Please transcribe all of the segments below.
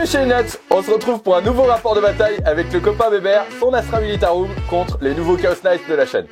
Bienvenue chez les Nuts. On se retrouve pour un nouveau rapport de bataille avec le copain Bébert, son Astra Militarum contre les nouveaux Chaos Knights de la chaîne.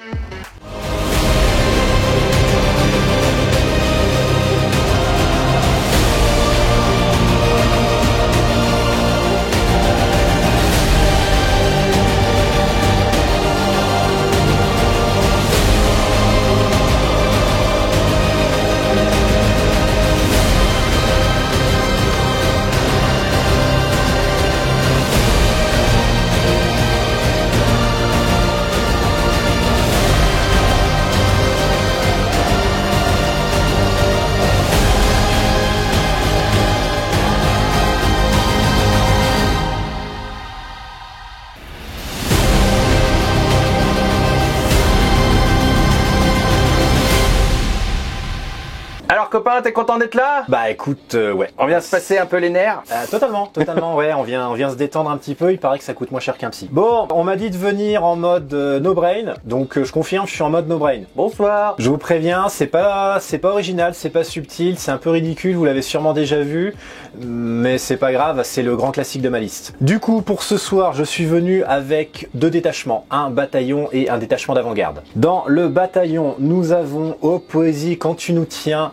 Alors copain, t'es content d'être là? Bah écoute, ouais. On vient se passer un peu les nerfs. Totalement, ouais, on vient se détendre un petit peu, il paraît que ça coûte moins cher qu'un psy. Bon, on m'a dit de venir en mode no brain, donc je confirme, je suis en mode no brain. Bonsoir. Je vous préviens, c'est pas original, c'est pas subtil, c'est un peu ridicule, vous l'avez sûrement déjà vu, mais c'est pas grave, c'est le grand classique de ma liste. Du coup, pour ce soir, je suis venu avec deux détachements, un bataillon et un détachement d'avant-garde. Dans le bataillon, nous avons, oh poésie, quand tu nous tiens,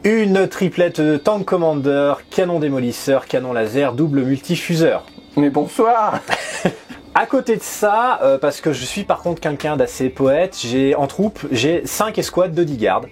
une triplette de tank commander, canon démolisseur, canon laser, double multifuseur. Mais bonsoir. À côté de ça, parce que je suis par contre quelqu'un d'assez poète, en troupe, j'ai 5 escouades de 10 gardes,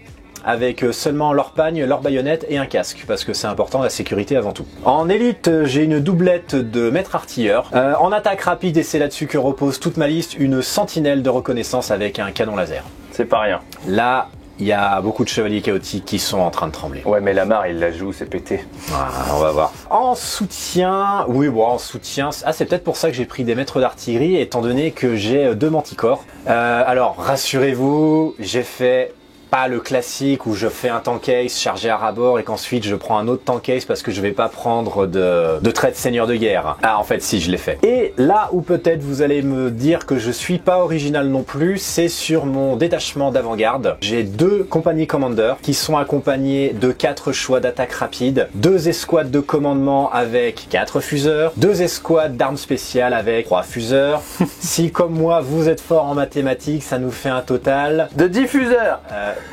avec seulement leur pagne, leur baïonnette et un casque, parce que c'est important, la sécurité avant tout. En élite, j'ai une doublette de maître artilleur. En attaque rapide, et c'est là-dessus que repose toute ma liste, une sentinelle de reconnaissance avec un canon laser. C'est pas rien. Là, il y a beaucoup de chevaliers chaotiques qui sont en train de trembler. Ouais, mais la mare, il la joue, c'est pété. Ah, on va voir. En soutien, oui, bon, en soutien, c'est peut-être pour ça que j'ai pris des maîtres d'artillerie, étant donné que j'ai 2 manticores. Alors, rassurez-vous, j'ai fait pas le classique où je fais un tank case chargé à rabord et qu'ensuite je prends un autre tank case parce que je vais pas prendre de trait de seigneur de guerre. Ah, en fait, si, je l'ai fait. Et là où peut-être vous allez me dire que je suis pas original non plus, c'est sur mon détachement d'avant-garde. J'ai 2 compagnies commander qui sont accompagnés de 4 choix d'attaque rapide, 2 escouades de commandement avec 4 fuseurs, 2 escouades d'armes spéciales avec 3 fuseurs. Si comme moi vous êtes fort en mathématiques, ça nous fait un total de 10 fuseurs.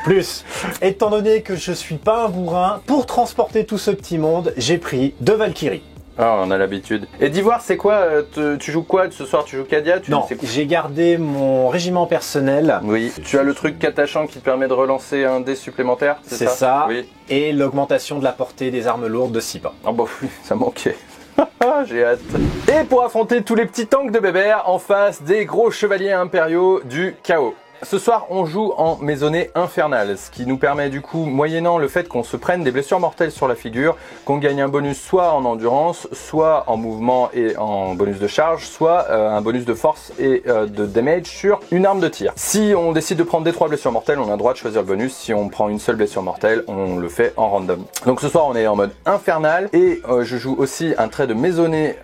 Plus. Étant donné que je suis pas un bourrin, pour transporter tout ce petit monde, j'ai pris 2 Valkyries. Ah, on a l'habitude. Et d'Ivoire, c'est quoi? Tu joues quoi ce soir? Tu joues Cadia? Non, j'ai gardé mon régiment personnel. Oui. Tu as le truc catachant qui te permet de relancer un dé supplémentaire, c'est ça. Oui. Et l'augmentation de la portée des armes lourdes de 6 pas. Ah bah oui, ça manquait. J'ai hâte. Et pour affronter tous les petits tanks de Bébert, en face des gros chevaliers impériaux du chaos. Ce soir, on joue en maisonnée infernale, ce qui nous permet du coup, moyennant le fait qu'on se prenne des blessures mortelles sur la figure, qu'on gagne un bonus soit en endurance, soit en mouvement et en bonus de charge, soit un bonus de force et de damage sur une arme de tir. Si on décide de prendre des 3 blessures mortelles, on a le droit de choisir le bonus. Si on prend une seule blessure mortelle, on le fait en random. Donc ce soir, on est en mode infernal et je joue aussi un trait de maisonnée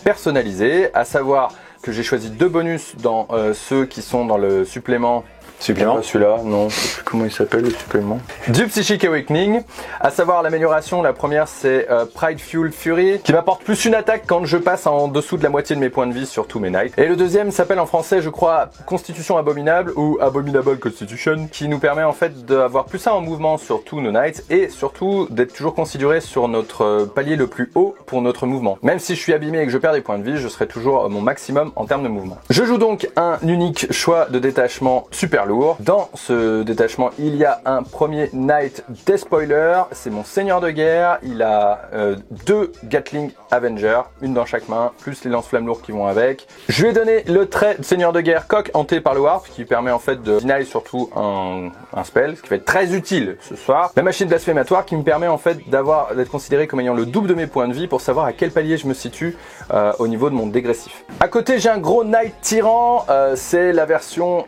personnalisé, à savoir que j'ai choisi 2 bonus dans ceux qui sont dans le supplément. Supplément? Celui-là, non, je sais plus comment il s'appelle le supplément. Du Psychic Awakening, à savoir l'amélioration, la première c'est Pride Fuel Fury, qui m'apporte plus une attaque quand je passe en dessous de la moitié de mes points de vie sur tous mes knights. Et le deuxième s'appelle en français, je crois, Constitution Abominable ou Abominable Constitution, qui nous permet en fait d'avoir plus 1 en mouvement sur tous nos knights et surtout d'être toujours considéré sur notre palier le plus haut pour notre mouvement. Même si je suis abîmé et que je perds des points de vie, je serai toujours mon maximum en termes de mouvement. Je joue donc un unique choix de détachement super lourd. Dans ce détachement, il y a un premier Knight Despoiler, c'est mon seigneur de guerre, il a 2 Gatling Avenger, une dans chaque main, plus les lance-flammes lourds qui vont avec. Je lui ai donné le trait de seigneur de guerre coq hanté par le Warp, qui permet en fait de deny surtout un spell, ce qui va être très utile ce soir. La machine blasphématoire qui me permet en fait d'être considéré comme ayant le double de mes points de vie pour savoir à quel palier je me situe au niveau de mon dégressif. À côté, j'ai un gros Knight Tyran, c'est la version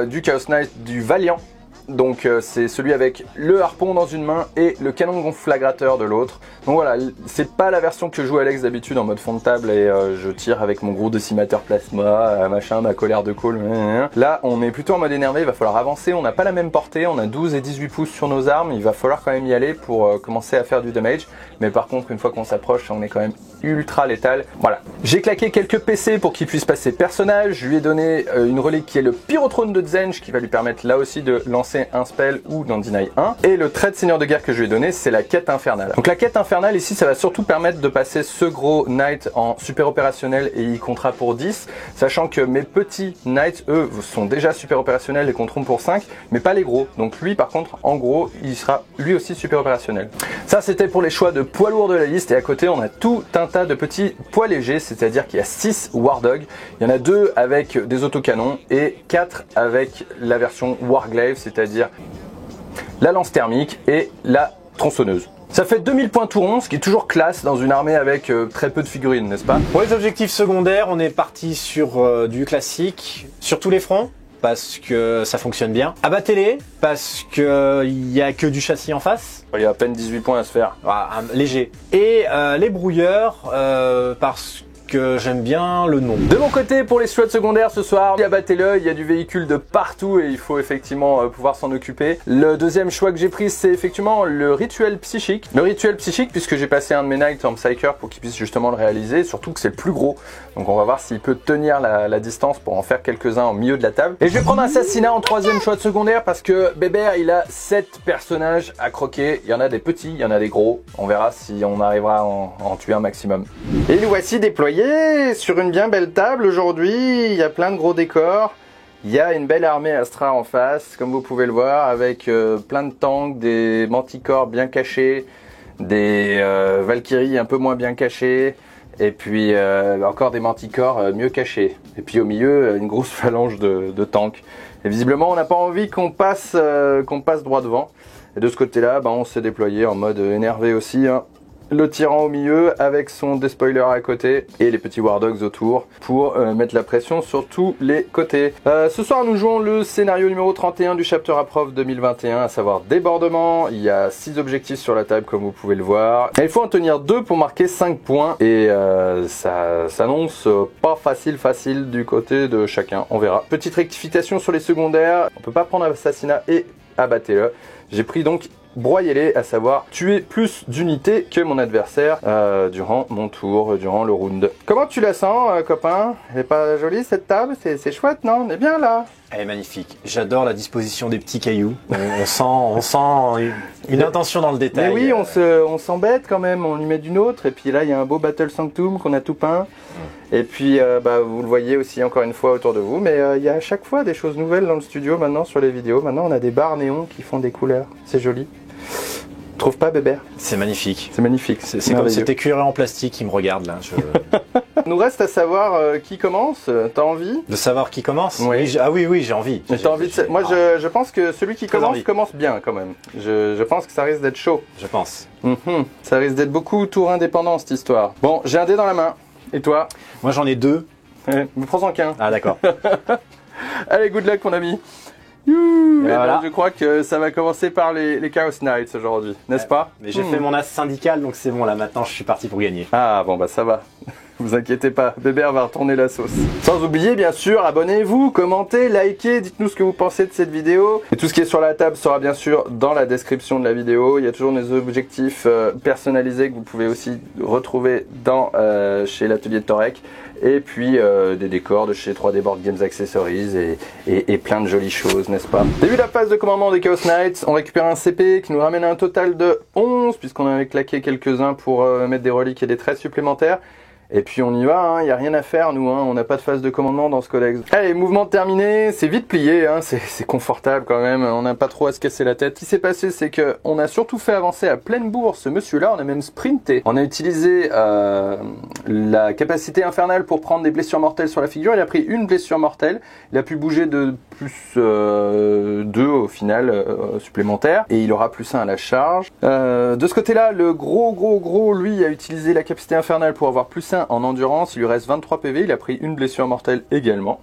du Chaos Knight du Valiant. Donc c'est celui avec le harpon dans une main et le canon gonflagrateur de l'autre. Donc voilà, c'est pas la version que joue Alex d'habitude en mode fond de table et je tire avec mon gros décimateur plasma, machin, ma colère de colle. Là on est plutôt en mode énervé, il va falloir avancer, on n'a pas la même portée, on a 12 et 18 pouces sur nos armes, il va falloir quand même y aller pour commencer à faire du damage. Mais par contre une fois qu'on s'approche, on est quand même ultra létal. Voilà, j'ai claqué quelques PC pour qu'il puisse passer personnage, je lui ai donné une relique qui est le Pyrotrone de Zenj qui va lui permettre là aussi de lancer un spell ou d'en deny un. Et le trait de seigneur de guerre que je lui ai donné, c'est la quête infernale. Donc la quête infernale ici, ça va surtout permettre de passer ce gros knight en super opérationnel et il comptera pour 10, sachant que mes petits knights, eux, sont déjà super opérationnels et compteront pour 5, mais pas les gros. Donc lui, par contre, en gros, il sera lui aussi super opérationnel. Ça, c'était pour les choix de poids lourds de la liste et à côté, on a tout un tas de petits poids légers, c'est-à-dire qu'il y a 6 War Dog, il y en a 2 avec des autocanons et 4 avec la version Warglaive, c'est-à-dire la lance thermique et la tronçonneuse. Ça fait 2000 points tout rond, ce qui est toujours classe dans une armée avec très peu de figurines, n'est-ce pas? Pour les objectifs secondaires, on est parti sur du classique, sur tous les fronts, parce que ça fonctionne bien. Abattez-les, parce qu'il n'y a que du châssis en face. Il y a à peine 18 points à se faire. Voilà, léger. Et les brouilleurs, parce que j'aime bien le nom. De mon côté, pour les slots secondaires ce soir, abattez-le, il y a du véhicule de partout et il faut effectivement pouvoir s'en occuper. Le deuxième choix que j'ai pris, c'est effectivement le rituel psychique. Le rituel psychique, puisque j'ai passé un de mes knights en Psyker pour qu'il puisse justement le réaliser, surtout que c'est le plus gros. Donc on va voir s'il peut tenir la distance pour en faire quelques-uns au milieu de la table. Et je vais prendre assassinat en troisième choix de secondaire parce que Bébert, il a 7 personnages à croquer. Il y en a des petits, il y en a des gros. On verra si on arrivera à en tuer un maximum. Et nous voici déployés sur une bien belle table aujourd'hui. Il y a plein de gros décors. Il y a une belle armée Astra en face, comme vous pouvez le voir, avec plein de tanks, des manticores bien cachés, des Valkyries un peu moins bien cachés, et puis encore des manticores mieux cachés. Et puis au milieu, une grosse phalange de tanks. Et visiblement, on n'a pas envie qu'on passe droit devant. Et de ce côté-là, on s'est déployé en mode énervé aussi, hein. Le tyran au milieu avec son despoiler à côté et les petits War Dogs autour pour mettre la pression sur tous les côtés. Ce soir nous jouons le scénario numéro 31 du Chapter Approve 2021, à savoir débordement. Il y a 6 objectifs sur la table comme vous pouvez le voir. Et il faut en tenir 2 pour marquer 5 points et ça s'annonce pas facile du côté de chacun, on verra. Petite rectification sur les secondaires, on peut pas prendre assassinat et abattez-le. J'ai pris donc broyez-les, à savoir tuer plus d'unités que mon adversaire durant mon tour, durant le round. Comment tu la sens, copain? Elle est pas jolie cette table? C'est chouette, non? On est bien là? Elle est magnifique. J'adore la disposition des petits cailloux. On sent une intention dans le détail. Mais oui, on s'embête quand même, on lui met d'une autre. Et puis là, il y a un beau Battle Sanctum qu'on a tout peint. Et puis, vous le voyez aussi encore une fois autour de vous. Mais il y a à chaque fois des choses nouvelles dans le studio maintenant sur les vidéos. Maintenant, on a des barres néons qui font des couleurs. C'est joli. Trouve pas, Bébert? C'est magnifique. C'est magnifique. C'est comme cet écureuil en plastique qui me regarde là. Il nous reste à savoir qui commence. T'as envie? De savoir qui commence? Oui. Ah oui, j'ai envie. Moi, je pense que celui qui commence bien quand même. Je pense que ça risque d'être chaud. Je pense. Ça risque d'être beaucoup tour indépendant cette histoire. Bon, j'ai un dé dans la main. Et toi? Moi, j'en ai 2. Prends-en qu'un. Ah d'accord. Allez, good luck mon ami. Voilà. Je crois que ça va commencer par les Chaos Knights aujourd'hui, n'est-ce pas? Mais j'ai fait mon as syndical, donc c'est bon, là maintenant je suis parti pour gagner. Ah bon ça va. Vous inquiétez pas, Bébert va retourner la sauce. Sans oublier bien sûr, abonnez-vous, commentez, likez, dites-nous ce que vous pensez de cette vidéo. Et tout ce qui est sur la table sera bien sûr dans la description de la vidéo. Il y a toujours des objectifs personnalisés que vous pouvez aussi retrouver chez l'atelier de Torek. Et puis des décors de chez 3D Board Games Accessories et plein de jolies choses, n'est-ce pas? Début de la phase de commandement des Chaos Knights, on récupère un CP qui nous ramène à un total de 11 puisqu'on avait claqué quelques-uns pour mettre des reliques et des traits supplémentaires. Et puis on y va, il n'y a rien à faire nous, on n'a pas de phase de commandement dans ce codex. Allez, mouvement terminé, c'est vite plié, c'est confortable quand même, on n'a pas trop à se casser la tête. Ce qui s'est passé, c'est que on a surtout fait avancer à pleine bourre ce monsieur-là, on a même sprinté. On a utilisé la capacité infernale pour prendre des blessures mortelles sur la figure, il a pris une blessure mortelle, il a pu bouger de plus 2 au final supplémentaires, et il aura plus 1 à la charge. De ce côté-là, le gros, lui, a utilisé la capacité infernale pour avoir plus 1 en endurance, il lui reste 23 PV, il a pris une blessure mortelle également.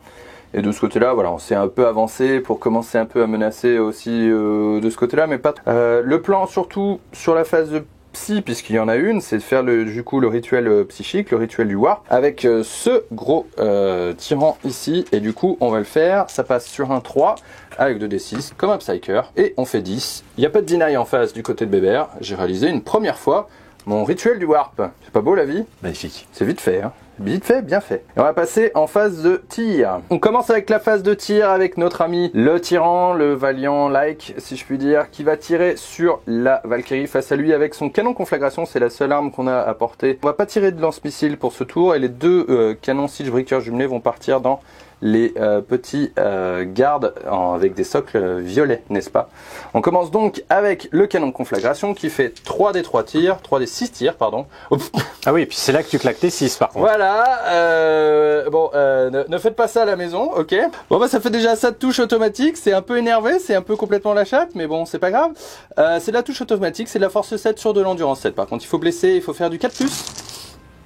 Et de ce côté-là, voilà, on s'est un peu avancé pour commencer un peu à menacer aussi de ce côté-là, mais pas. Le plan surtout sur la phase de psy, puisqu'il y en a une, c'est de faire du coup le rituel psychique, le rituel du warp, avec ce gros tyran ici, et du coup on va le faire, ça passe sur un 3, avec 2d6, comme un psyker, et on fait 10. Il n'y a pas de deny en face du côté de Bébert, j'ai réalisé une première fois mon rituel du warp. C'est pas beau la vie? Magnifique. C'est vite fait, hein. Vite fait, bien fait. Et on va passer en phase de tir. On commence avec la phase de tir avec notre ami le tyran, le valiant like, si je puis dire, qui va tirer sur la Valkyrie face à lui avec son canon conflagration. C'est la seule arme qu'on a à portée. On va pas tirer de lance-missile pour ce tour et les deux canons Siegebreaker jumelés vont partir dans les petits gardes avec des socles violets, n'est-ce pas? On commence donc avec le canon de conflagration qui fait 3d3 tirs, 3d6 tirs, pardon. Ah oui, puis c'est là que tu claques tes 6 par contre. Voilà, ne faites pas ça à la maison, ok? Bon bah ça fait déjà ça de touche automatique, c'est un peu énervé, c'est un peu complètement la chatte, mais bon c'est pas grave. C'est de la touche automatique, c'est de la force 7 sur de l'endurance 7. Par contre il faut blesser, il faut faire du 4+.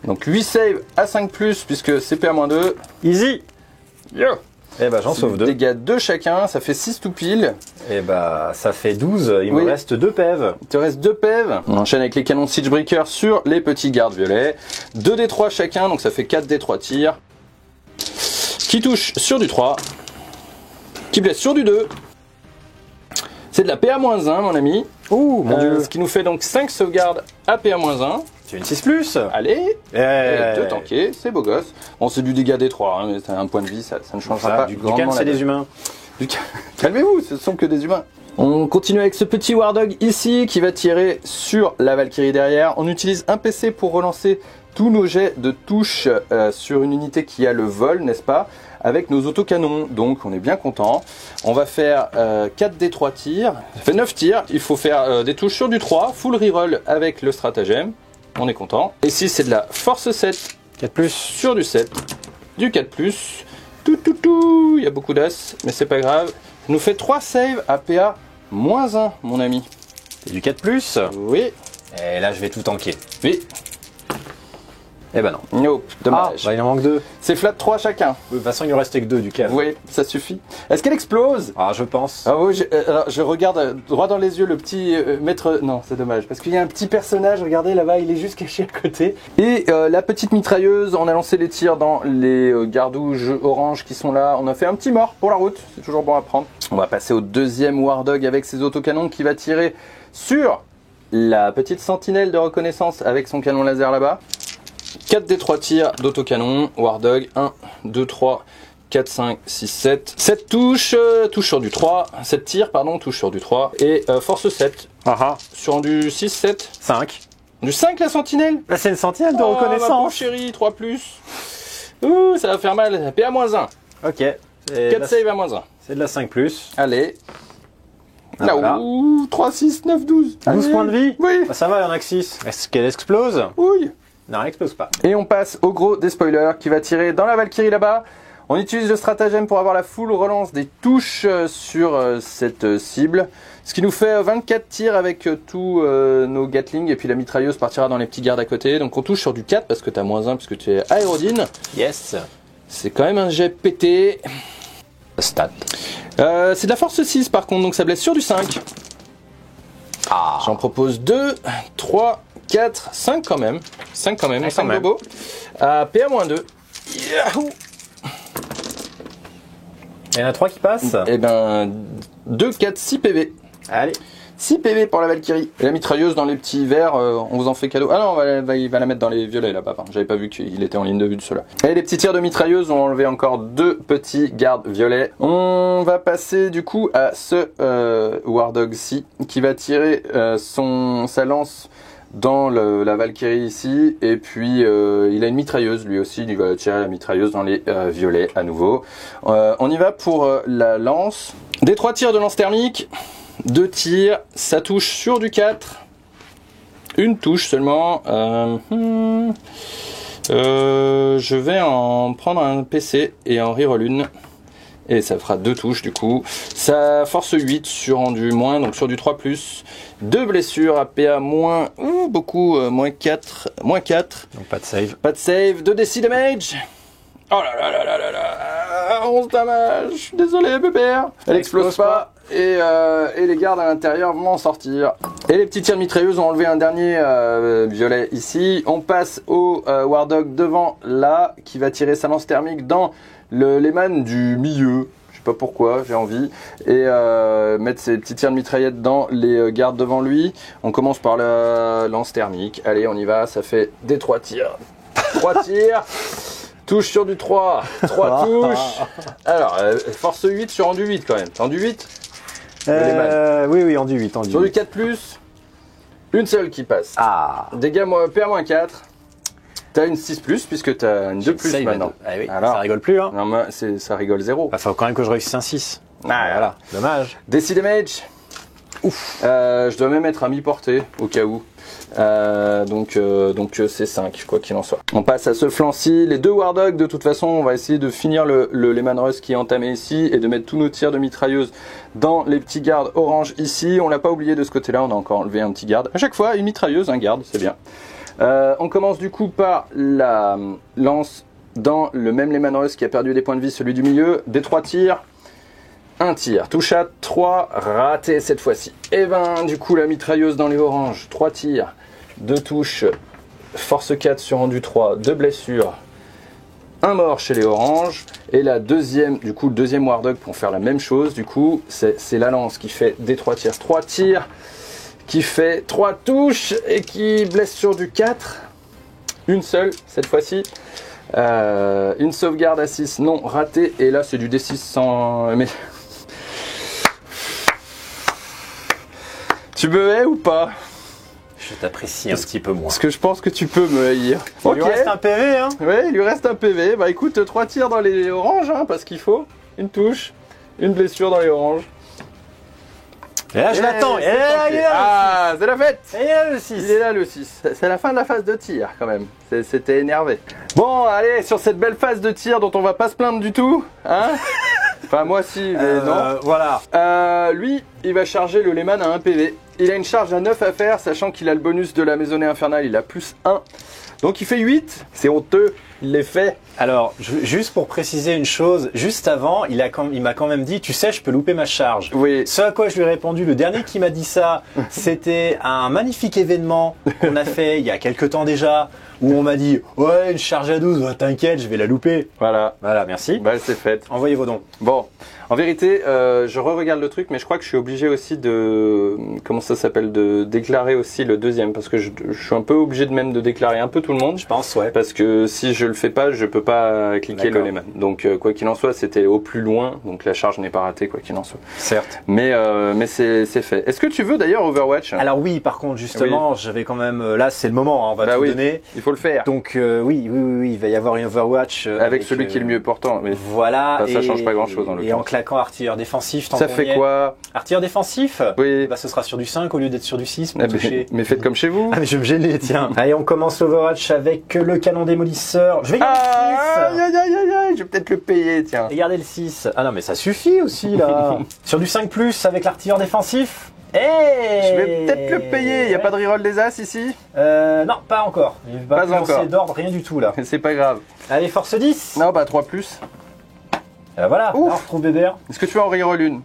Donc 8 save à 5+, puisque CP-2. Easy. Yo! Eh ben j'en sauve 2. Dégâts 2 chacun, ça fait 6 tout pile. Eh ben ça fait 12, il me reste 2 PEV. Il te reste 2 PEV. On enchaîne avec les canons Siegebreaker sur les petits gardes violets. 2d3 chacun, donc ça fait 4d3 tirs. Qui touche sur du 3. Qui blesse sur du 2. C'est de la PA-1 mon ami. Ouh mon dieu. Ce qui nous fait donc 5 sauvegardes à PA-1. Tu as une 6+. Allez, 2 tankés, c'est beau gosse. Bon, c'est du dégât des 3, hein, mais c'est un point de vie, ça ne changera pas. Du calme, c'est des humains. Calmez-vous, ce sont que des humains. On continue avec ce petit War Dog ici qui va tirer sur la Valkyrie derrière. On utilise un PC pour relancer tous nos jets de touche sur une unité qui a le vol, n'est-ce pas? Avec nos autocanons, donc on est bien content. On va faire 4d3 tirs, ça fait 9 tirs. Il faut faire des touches sur du 3, full reroll avec le stratagème. On est content. Et si c'est de la force 7, 4+, sur du 7, du 4+, il y a beaucoup d'as, mais c'est pas grave. Ça nous fait 3 saves à PA-1, mon ami. Et du 4+. Oui. Et là je vais tout tanker. Oui. Eh ben non. Nope, dommage. Ah, bah il en manque 2. C'est flat 3 chacun. De toute façon il ne restait que 2 du calme. Oui, ça suffit. Est-ce qu'elle explose? Ah je pense. Ah oui, je regarde droit dans les yeux le petit maître... Non, c'est dommage, parce qu'il y a un petit personnage, regardez là-bas, il est juste caché à côté. Et la petite mitrailleuse, on a lancé les tirs dans les gardouges orange qui sont là. On a fait un petit mort pour la route, c'est toujours bon à prendre. On va passer au deuxième War Dog avec ses autocanons qui va tirer sur la petite sentinelle de reconnaissance avec son canon laser là-bas. 4d3 tirs d'autocanon, War Dog, 1, 2, 3, 4, 5, 6, 7. 7 touches, touche sur du 3, 7 tirs, pardon, touche sur du 3. Et force 7, sur du 6, 7. 5. Du 5 la sentinelle? Là c'est une sentinelle de Ma reconnaissance. pauvre chérie, 3+. Ouh, ça va faire mal, PA-1. Ok. 4 save à -1. C'est de la 5+. Allez. Ah, Là, voilà. ouh, 3, 6, 9, 12. 12 points de vie. Oui. Bah, ça va, il y en a que 6. Est-ce qu'elle explose? Oui. Non, elle explose pas. Et on passe au gros des spoilers qui va tirer dans la Valkyrie là-bas. On utilise le stratagème pour avoir la full relance des touches sur cette cible. Ce qui nous fait 24 tirs avec tous nos Gatling. Et puis la mitrailleuse partira dans les petits gardes à côté. Donc on touche sur du 4 parce que tu as -1 puisque tu es aérodine. Yes. C'est quand même un jet pété. Stat. C'est de la force 6 par contre, donc ça blesse sur du 5. Ah. J'en propose 2, 3, 4, 5 quand même. 5 quand même, Ouais, 5 quand même. bobos. PA-2. Yahoo! Il y en a 3 qui passent. Et ben 2, 4, 6 PV. Allez. 6 PV pour la Valkyrie. Et la mitrailleuse dans les petits verts, on vous en fait cadeau. Ah non, il va la mettre dans les violets là-bas. Enfin, j'avais pas vu qu'il était en ligne de vue de ceux-là. Et les petits tirs de mitrailleuse ont enlevé encore 2 petits gardes violets. On va passer du coup à ce War Dog-ci qui va tirer sa lance dans la Valkyrie ici. Et puis il a une mitrailleuse lui aussi. Il va tirer la mitrailleuse dans les violets à nouveau. On y va pour la lance. Des 3 tirs de lance thermique. 2 tirs, ça touche sur du 4. Une touche seulement. Je vais en prendre un PC et en reroll une. Et ça fera 2 touches du coup. Ça force 8 sur rendu moins, donc sur du 3+. 2 blessures à PA moins, beaucoup, moins 4. Moins 4. Donc pas de save. Pas de save, 2d6 damage. Oh là là là là là là. 11 damage. Désolé, bébert. Elle explose pas. Et les gardes à l'intérieur vont en sortir. Et les petits tirs de mitrailleuse ont enlevé un dernier violet ici. On passe au War Dog devant là, qui va tirer sa lance thermique dans les mannes du milieu. Je sais pas pourquoi, j'ai envie. Et mettre ses petits tirs de mitraillette dans les gardes devant lui. On commence par la lance thermique. Allez, on y va, ça fait des 3 tirs. 3 tirs. Touche sur du 3. 3 touches. Alors, force 8 sur rendu 8 quand même. Rendu 8 oui, en du 8. Sur du 4+, une seule qui passe. Ah. Dégâts PA-4. T'as une 6+, puisque t'as une 2+ maintenant. Ah oui, alors, ça rigole plus, hein. Non, mais ça rigole 0. Faut quand même que je réussisse un 6. Ah, voilà. Dommage. DC damage. Ouf. Je dois même être à mi-portée, au cas où. Donc c'est 5, quoi qu'il en soit. On passe à ce flanc-ci. Les deux War Dogs, de toute façon, on va essayer de finir le Lehman Russ qui est entamé ici et de mettre tous nos tirs de mitrailleuse dans les petits gardes orange ici. On l'a pas oublié de ce côté-là, on a encore enlevé un petit garde. À chaque fois, une mitrailleuse, un garde, c'est bien. On commence du coup par la lance dans le même Lehman Russ qui a perdu des points de vie, celui du milieu. Des 3 tirs. Un tir, touche à 3, raté cette fois-ci. Et ben du coup la mitrailleuse dans les oranges, 3 tirs, 2 touches, force 4 sur rendu 3, 2 blessures, un mort chez les oranges. Et la deuxième, du coup le deuxième War Dog pour faire la même chose, du coup c'est la lance qui fait des 3 tirs. 3 tirs, qui fait 3 touches et qui blesse sur du 4. Une seule cette fois-ci. Une sauvegarde à 6, non, raté. Et là c'est du D6 sans... Mais... Tu me hais ou pas? Je t'apprécie un petit peu moins. Parce que je pense que tu peux me haïr. Il lui reste un PV, hein. Ouais, il lui reste un PV. Bah écoute, 3 tirs dans les oranges, hein, parce qu'il faut. Une touche, une blessure dans les oranges. Et là, je l'attends. Ah, c'est la fête. Et là, le 6. Il est là, le 6. C'est la fin de la phase de tir, quand même. C'était énervé. Bon, allez, sur cette belle phase de tir dont on va pas se plaindre du tout, hein. Enfin, moi si, mais non. Voilà. Lui, il va charger le Lehman à 1 PV. Il a une charge à 9 à faire, sachant qu'il a le bonus de la maisonnée infernale, il a plus 1. Donc il fait 8. C'est honteux, il les fait. Alors, juste pour préciser une chose, juste avant, il m'a quand même dit, tu sais, je peux louper ma charge. Oui. Ce à quoi je lui ai répondu, le dernier qui m'a dit ça, c'était un magnifique événement qu'on a fait il y a quelques temps déjà, où on m'a dit, ouais, une charge à 12, t'inquiète, je vais la louper. Voilà. Voilà, merci. Bah, c'est fait. Envoyez vos dons. Bon, en vérité, je re-regarde le truc, mais je crois que je suis obligé aussi de... Comment ça s'appelle? De déclarer aussi le deuxième, parce que je suis un peu obligé de même de déclarer un peu tout le monde. Je pense, ouais. Parce que si je le fais pas, je peux pas cliquer le Lehman. Donc, quoi qu'il en soit, c'était au plus loin, donc la charge n'est pas ratée, quoi qu'il en soit. Certes. Mais c'est fait. Est-ce que tu veux d'ailleurs Overwatch? Alors oui, par contre, justement, j'avais quand même... Là, c'est le moment, hein, on va tout donner. Il faut le faire. Donc oui, il va y avoir une Overwatch. Avec celui qui est le mieux portant. Mais voilà. ça change pas grand-chose dans le Et en claquant artilleur défensif, tant ça fait quoi? Artilleur défensif? Oui. Bah ce sera sur du 5 au lieu d'être sur du 6 pour Ah, toucher. mais faites comme chez vous. Ah mais je vais me gêner, tiens. Allez, on commence l'Overwatch avec le canon démolisseur. Je vais garder le 6. Je vais peut-être le payer, tiens. Et garder le 6. Ah non, mais ça suffit aussi, là. Sur du 5+, avec l'artilleur défensif. Je vais peut-être le payer. Il n'y a pas de reroll des As ici? Non, pas encore. Il va pas encore. d'ordre, rien du tout, là. C'est pas grave. Allez, force 10. Non, bah 3+. Voilà, là, on retrouve Bébert. Est-ce que tu as en reroll une?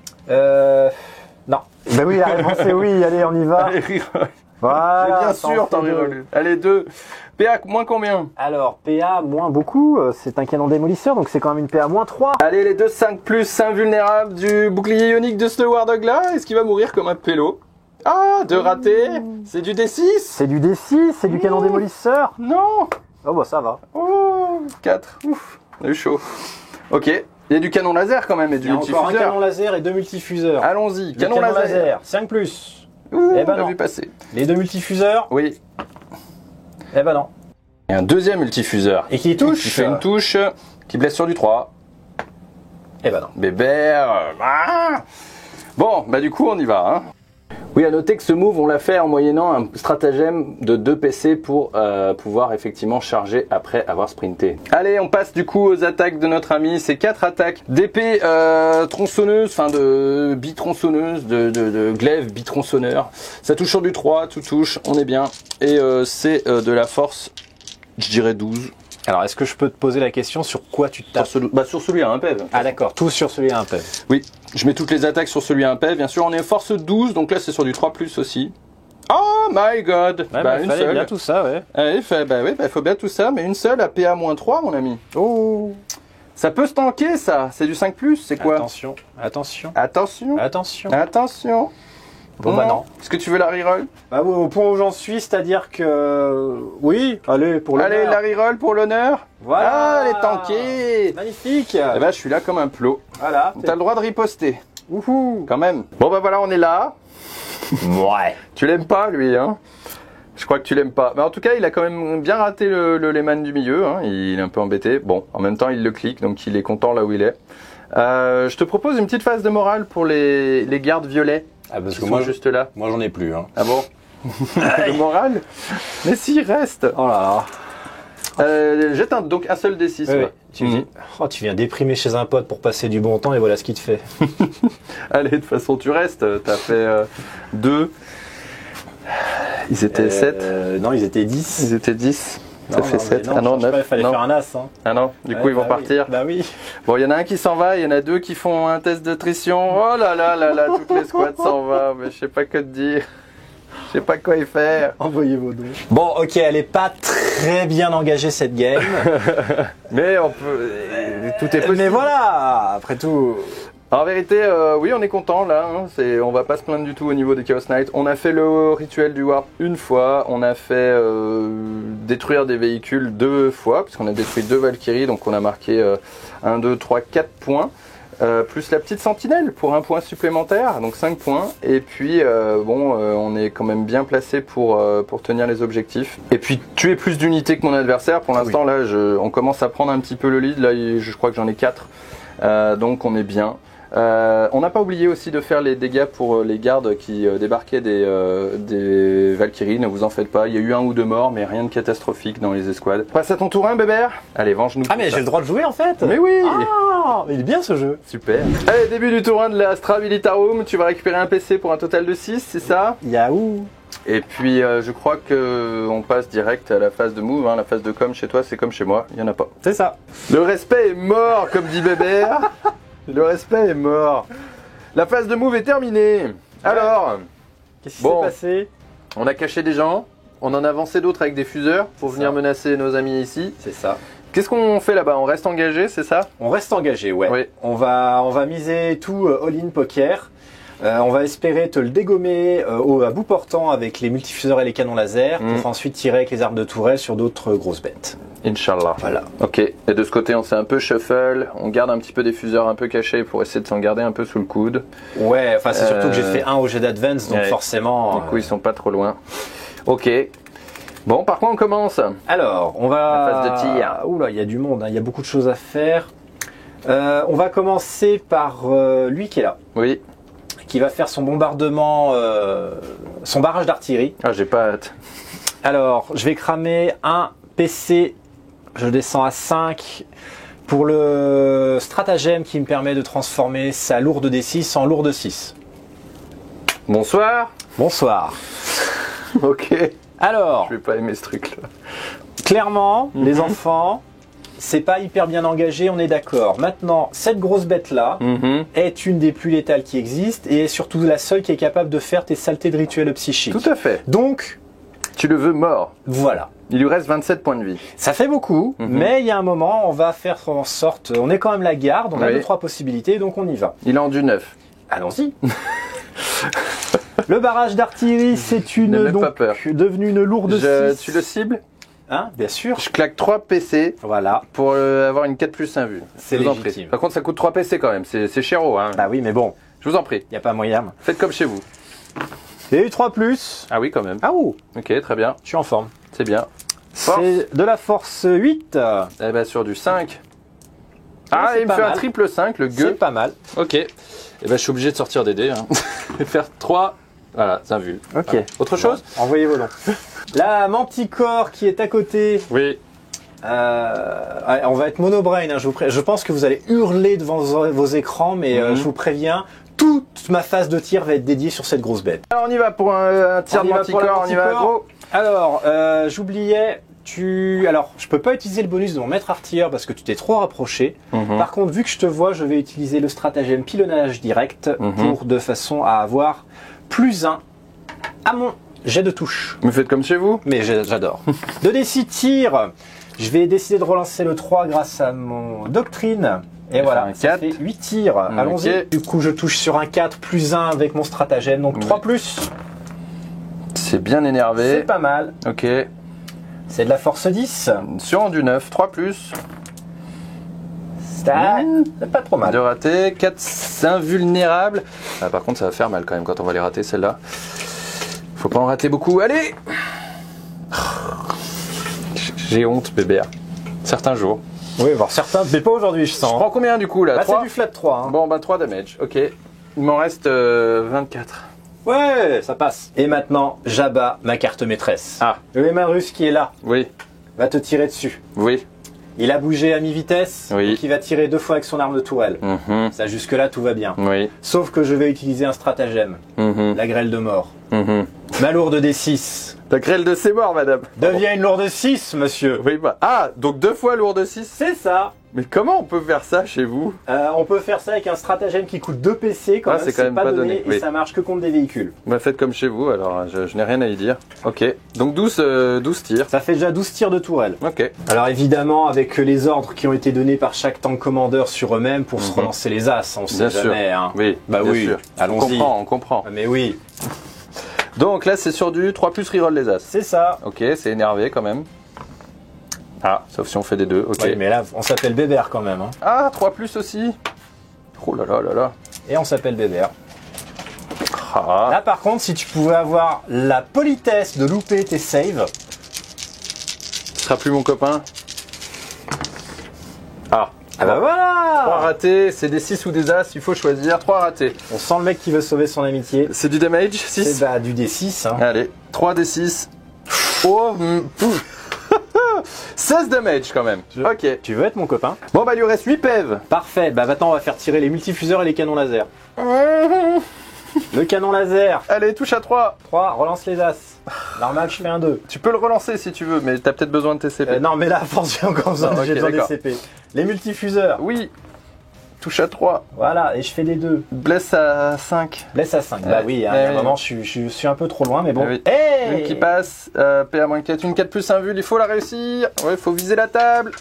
Non. Bah oui, la réponse est oui. Allez, on y va. Allez, reroll. Voilà. Bien sûr, t'en reroll une. Allez, 2. PA, moins combien? Alors, PA, moins beaucoup. C'est un canon démolisseur, donc c'est quand même une PA moins 3. Allez, les deux 5+, invulnérable du bouclier ionique de ce War Dog là. Est-ce qu'il va mourir comme un pélo? Ah, 2 ratés. C'est du D6. C'est du D6, c'est du canon démolisseur. Non. Oh bah ça va. Oh, 4. Ouf, on a eu chaud. Ok. Il y a du canon laser quand même et du multifuseur. Encore un canon laser et 2 multifuseurs. Allons-y, canon laser. 5+. Ouh, eh ben on l'a vu passer. Les 2 multifuseurs. Oui. Eh ben non. Et un deuxième multifuseur. Et qui touche. Qui fait une touche, qui blesse sur du 3. Eh ben non. Bébert. Bon, bah du coup on y va. Hein. Oui, à noter que ce move, on l'a fait en moyennant un stratagème de 2 PC pour pouvoir effectivement charger après avoir sprinté. Allez, on passe du coup aux attaques de notre ami. C'est 4 attaques d'épée tronçonneuse, enfin de bitronçonneuse, de glaive bitronçonneur. Ça touche sur du 3, tout touche, on est bien. Et c'est de la force, je dirais 12. Alors, est-ce que je peux te poser la question sur quoi tu tapes? Sur celui à 1 PEV. Ah d'accord, tout sur celui à un PEV. Oui, je mets toutes les attaques sur celui à 1 PEV. Bien sûr, on est force 12, donc là c'est sur du 3+ aussi. Oh my god! Ouais, bah, une fallait seule. bien tout ça, ouais. Allez, faut bien tout ça, mais une seule à PA-3, mon ami. Oh! Ça peut se tanker, ça. C'est du 5+, c'est quoi? Attention, attention, Attention. attention. Attention. Bon bah non. Est-ce que tu veux la reroll? Bah au point où j'en suis, c'est-à-dire que... Oui, allez, pour le Allez, la reroll pour l'honneur. Voilà. Ah, elle est tankée. Magnifique. Eh ben, je suis là comme un plot. Voilà. T'as le droit de riposter. Wouhou. Quand même. Bon bah voilà, on est là. Ouais. Tu l'aimes pas, lui, hein? Je crois que tu l'aimes pas. Mais en tout cas, il a quand même bien raté le Lehman du milieu. Hein. Il est un peu embêté. Bon, en même temps, il le clique, donc il est content là où il est. Je te propose une petite phase de morale pour les gardes violets. Ah parce Qui que sont moi, juste là. moi j'en ai plus. Hein. Ah bon? De morale? Mais si, reste. Oh là là. Jette donc un seul D6. Ouais, ouais. Tu viens déprimer chez un pote pour passer du bon temps et voilà ce qu'il te fait. Allez, de toute façon, tu restes. T'as fait 2. Ils étaient 7. Non, ils étaient 10. Ils étaient 10. Ça fait 7. Non, Ah non, 9. il fallait faire un as. Hein. Ah non, du coup, ils vont partir. Oui. Bah oui. Bon, il y en a un qui s'en va, il y en a 2 qui font un test de trition. Oh là là là là, toutes les squads s'en vont. Mais je sais pas que te dire. Je sais pas quoi y faire. Envoyez vos dons. Bon, ok, elle est pas très bien engagée cette game. Mais on peut. Tout est possible. Mais voilà, après tout. En vérité, oui, on est content là. Hein. On va pas se plaindre du tout au niveau des Chaos Knights. On a fait le rituel du Warp une fois. On a fait détruire des véhicules 2 fois, puisqu'on a détruit 2 Valkyries. Donc on a marqué 1, 2, 3, 4 points. Plus la petite sentinelle pour 1 point supplémentaire, donc 5 points. Et puis, on est quand même bien placé pour tenir les objectifs. Et puis, tuer plus d'unités que mon adversaire. Pour l'instant, là, on commence à prendre un petit peu le lead. Là, je crois que j'en ai 4. Donc, on est bien. On n'a pas oublié aussi de faire les dégâts pour les gardes qui débarquaient des Valkyries, ne vous en faites pas, il y a eu 1 ou 2 morts mais rien de catastrophique dans les escouades. Passe à ton tour 1 bébert. Allez, venge-nous. Ah mais j'ai le droit de jouer en fait. Mais oui. Ah, mais il est bien ce jeu. Super. Allez, début du tour 1 de la Astra Militarum, tu vas récupérer un PC pour un total de 6, c'est ça? Yahoo. Et puis je crois que on passe direct à la phase de move, hein. La phase de com chez toi c'est comme chez moi, il n'y en a pas. C'est ça. Le respect est mort comme dit Bébert. Le respect est mort. La phase de move est terminée. Alors, qu'est-ce qui s'est passé? On a caché des gens, on en a avancé d'autres avec des fuseurs pour venir menacer nos amis ici. C'est ça. Qu'est-ce qu'on fait là-bas? On reste engagé, c'est ça? On reste engagé, ouais. Oui. On va miser tout all-in poker. On va espérer te le dégommer à bout portant avec les multifuseurs et les canons laser pour ensuite tirer avec les armes de tourelle sur d'autres grosses bêtes. Inch'Allah. Voilà. Ok. Et de ce côté, on s'est un peu shuffle. On garde un petit peu des fuseurs un peu cachés pour essayer de s'en garder un peu sous le coude. Ouais, enfin c'est surtout que j'ai fait un au jet d'advance, donc forcément... Du coup, ils sont pas trop loin. Ok. Bon, par quoi on commence? Alors, on va... La phase de tir. Oula, il y a du monde, hein. Il y a beaucoup de choses à faire. On va commencer par lui qui est là. Oui. Qui va faire son bombardement, son barrage d'artillerie. Ah, j'ai pas hâte. Alors, je vais cramer un PC, je descends à 5 pour le stratagème qui me permet de transformer sa lourde D6 en lourde 6. Bonsoir. Bonsoir. Ok. Alors, je vais pas aimer ce truc-là. Clairement, les enfants, c'est pas hyper bien engagé, on est d'accord. Maintenant, cette grosse bête-là est une des plus létales qui existent et est surtout la seule qui est capable de faire tes saletés de rituel psychique. Tout à fait. Donc, tu le veux mort. Voilà. Il lui reste 27 points de vie. Ça fait beaucoup, mais il y a un moment, on va faire en sorte... On est quand même la garde, on a 2-3 possibilités, donc on y va. Il est en du 9. Allons-y. Le barrage d'artillerie, c'est une donc devenue une lourde 6. Tu le cibles? Hein, bien sûr. Je claque 3 PC voilà. pour avoir une 4+1 vue. C'est légitime. Par contre, ça coûte 3 PC quand même. C'est chéro. Hein. Bah oui, mais bon. Je vous en prie. Il n'y a pas moyen. Faites comme chez vous. Il y a eu 3+. Ah oui, quand même. Ah ouh. Ok, très bien. Je suis en forme. C'est bien. C'est de la force 8. Eh ben sur du 5. Ah, il me fait un triple 5, le gueux. C'est pas mal. Ok. Eh ben je suis obligé de sortir des dés. Hein. Et faire 3. Voilà, c'est un vu. Ok. Voilà. Autre chose? Envoyez vos noms. La Manticore qui est à côté. Oui. On va être monobrain, hein, je pense que vous allez hurler devant vos écrans, mais je vous préviens, toute ma phase de tir va être dédiée sur cette grosse bête. Alors on y va pour un tir de Manticore, on y va gros. Alors, j'oubliais, Alors, je peux pas utiliser le bonus de mon maître artilleur parce que tu t'es trop rapproché. Par contre, vu que je te vois, je vais utiliser le stratagème pilonnage direct pour de façon à avoir +1 à mon jet de touche. Vous faites comme chez vous? Mais j'adore. 2d6 tir. Je vais décider de relancer le 3 grâce à mon doctrine. Et voilà, un ça 4. fait 8 tirs. Allons-y. Ok. Du coup, je touche sur un 4 +1 avec mon stratagème, donc 3+. C'est bien énervé. C'est pas mal. Ok. C'est de la force 10. Sur du 9, 3+. C'est pas trop mal. 2 ratés, 4 invulnérables. Ah, par contre, ça va faire mal quand même quand on va les rater, celle-là. Faut pas en rater beaucoup. Allez! J'ai honte, bébé. Certains jours. Oui, voir certains, mais pas aujourd'hui, je Je sens. prends combien du coup là? Bah, 3 c'est du flat 3. Hein. Bon, bah 3 damage. Ok. Il m'en reste 24. Ouais, ça passe. Et maintenant, Jabba, ma carte maîtresse. Ah. Le Léman russe qui est là, Oui. va te tirer dessus. Oui. Il a bougé à mi-vitesse, Oui. donc il va tirer 2 fois avec son arme de tourelle. Ça, jusque-là, tout va bien. Oui. Sauf que je vais utiliser un stratagème. La grêle de mort. Ma lourde D6 La grêle de ses morts, madame. devient une lourde 6, monsieur. Oui, bah. Ah, donc 2 fois lourde 6. C'est ça. Mais comment on peut faire ça chez vous? On peut faire ça avec un stratagème qui coûte 2 PC, quand Ah, même, c'est quand même pas donné, et oui. ça marche que contre des véhicules. Bah, faites comme chez vous, alors je n'ai rien à y dire. Ok. Donc 12 tirs. Ça fait déjà 12 tirs de tourelle. Ok. Alors évidemment, avec les ordres qui ont été donnés par chaque tank commandeur sur eux-mêmes pour se relancer les as, on sait Bien sûr. jamais. Hein. Oui. Bah bien oui, sûr. allons-y. On comprend. Ah, mais oui, Donc là, c'est sur du 3+ reroll les as. c'est ça. Ok, c'est énervé quand même. Ah, sauf si on fait des 2. Ok. Oui, mais là, on s'appelle Bébert quand même. Hein. Ah, 3+ aussi. Oh là là là là. Et on s'appelle Bébert. Ah. Là par contre, si tu pouvais avoir la politesse de louper tes saves, Ce sera plus mon copain. Ah. ah bah 3 voilà. ratés, c'est des 6 ou des as, il faut choisir. 3 ratés. On sent le mec qui veut sauver son amitié. C'est du damage, C'est 6. bah, du D6. Hein. Allez, 3 des 6. Oh, 16 damage quand même. Ok. Tu veux être mon copain? Bon bah il lui reste 8 PEV. Parfait, bah maintenant on va faire tirer les multifuseurs et les canons laser. Le canon laser, Allez, touche à 3. 3, relance les as. Normal, je fais un 2. Tu peux le relancer si tu veux, mais t'as peut-être besoin de tes CP. Non, mais là, à force, j'ai encore besoin, Ah, j'ai ok, besoin des d'accord. CP. Les multifuseurs, Oui. Touche à 3. voilà, et je fais des 2. Blesse à 5. Blesse à 5. Bah Ouais. oui, hein, Ouais, à un ouais. moment, je suis un peu trop loin, mais bon. Oui. Hey Une qui passe. PA-4, une 4+ invul, il faut la réussir. Ouais, il faut viser la table.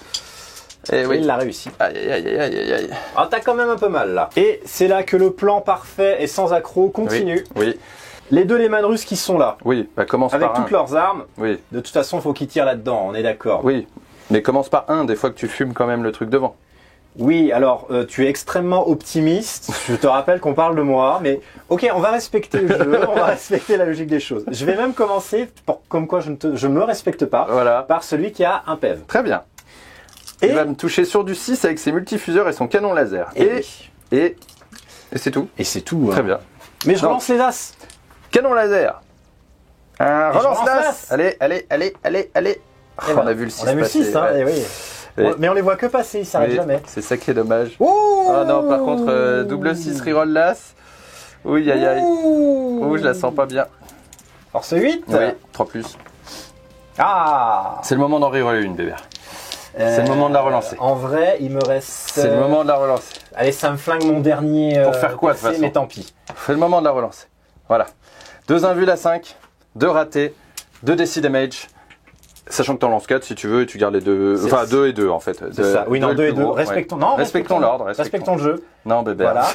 Et oui. Il l'a réussi. Aïe aïe aïe aïe aïe aïe. Ah, t'as quand même un peu mal là. Et c'est là que le plan parfait et sans accroc continue. Oui. Les deux Léman russes qui sont là, Oui. Bah commence avec par un. toutes leurs armes, Oui. de toute façon, faut qu'ils tirent là-dedans, on est d'accord. Oui. Mais commence par un, des fois que tu fumes quand même le truc devant. Oui, alors tu es extrêmement optimiste. Je te rappelle qu'on parle de moi, mais ok, on va respecter le jeu, on va respecter la logique des choses. Je vais même commencer, comme quoi je ne me respecte pas, Voilà. par celui qui a un PEV. Très bien. Et Il va me toucher sur du 6 avec ses multifuseurs et son canon laser. Et c'est tout. et c'est tout. Très hein. bien. Mais je Non. relance les as. Canon laser. je Relance relance l'as. l'as. Allez, allez, allez, allez, allez. Et On voilà. a vu le 6 On a vu le passer, 6, hein, ouais. et oui. Oui. Mais on les voit que passer, ils s'arrêtent Oui, jamais. c'est ça qui est dommage. Ouh Oh non, par contre, double 6 reroll l'as. Oui, aïe aïe. Ouh, je la sens pas bien. Force 8. Oui, 3+. Ah C'est le moment d'en reroller une, bébé. C'est le moment de la relancer. En vrai, il me reste... C'est le moment de la relancer. Allez, ça me flingue mon dernier... Pour faire quoi, de toute PC, façon mais tant pis. C'est le moment de la relancer. Voilà. 2 invuls à 5, 2 ratés, 2 DC damage. Sachant que t'en lances 4 si tu veux et tu gardes les deux. C'est- Enfin, 2 et 2 en fait. C'est ça. Oui, non, 2 et 2. Respectons, non, Respectons l'ordre. Respectons le jeu. Non, bébé. Voilà.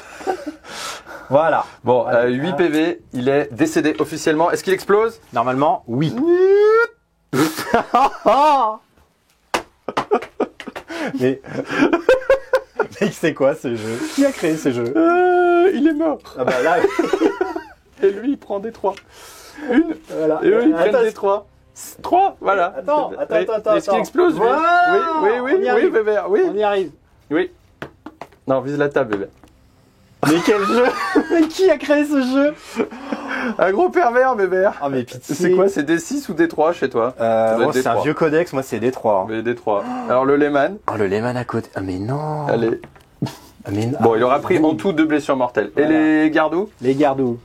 Voilà. Bon, Allez, 8 hein. PV, il est décédé officiellement. Est-ce qu'il explose? Normalement, oui. Mais... Mec, c'est quoi ce jeu? Qui a créé ce jeu? Il est mort. Ah bah là... Et lui, il prend des 3. Une. voilà. Et eux, ils Attends, prennent des 3. 3, voilà. Attends. Est-ce qu'il explose, lui? Voilà, Oui, on oui, y oui, oui, arrive. bébé. Oui. On y arrive. Oui. Non, vise la table, bébé. Mais quel jeu? Mais qui a créé ce jeu? Un gros pervers, bébé. Ah mais pitié. C'est quoi? C'est des 6 ou des 3 chez toi? Ça doit Moi, être des c'est un 3. vieux codex, moi c'est D3. Mais des 3. Alors le Lehman, Oh, le Lehman à côté. Ah mais non. allez. Ah, mais non. Bon, il aura pris en tout 2 blessures mortelles. Voilà. Et les gardous? Les gardous.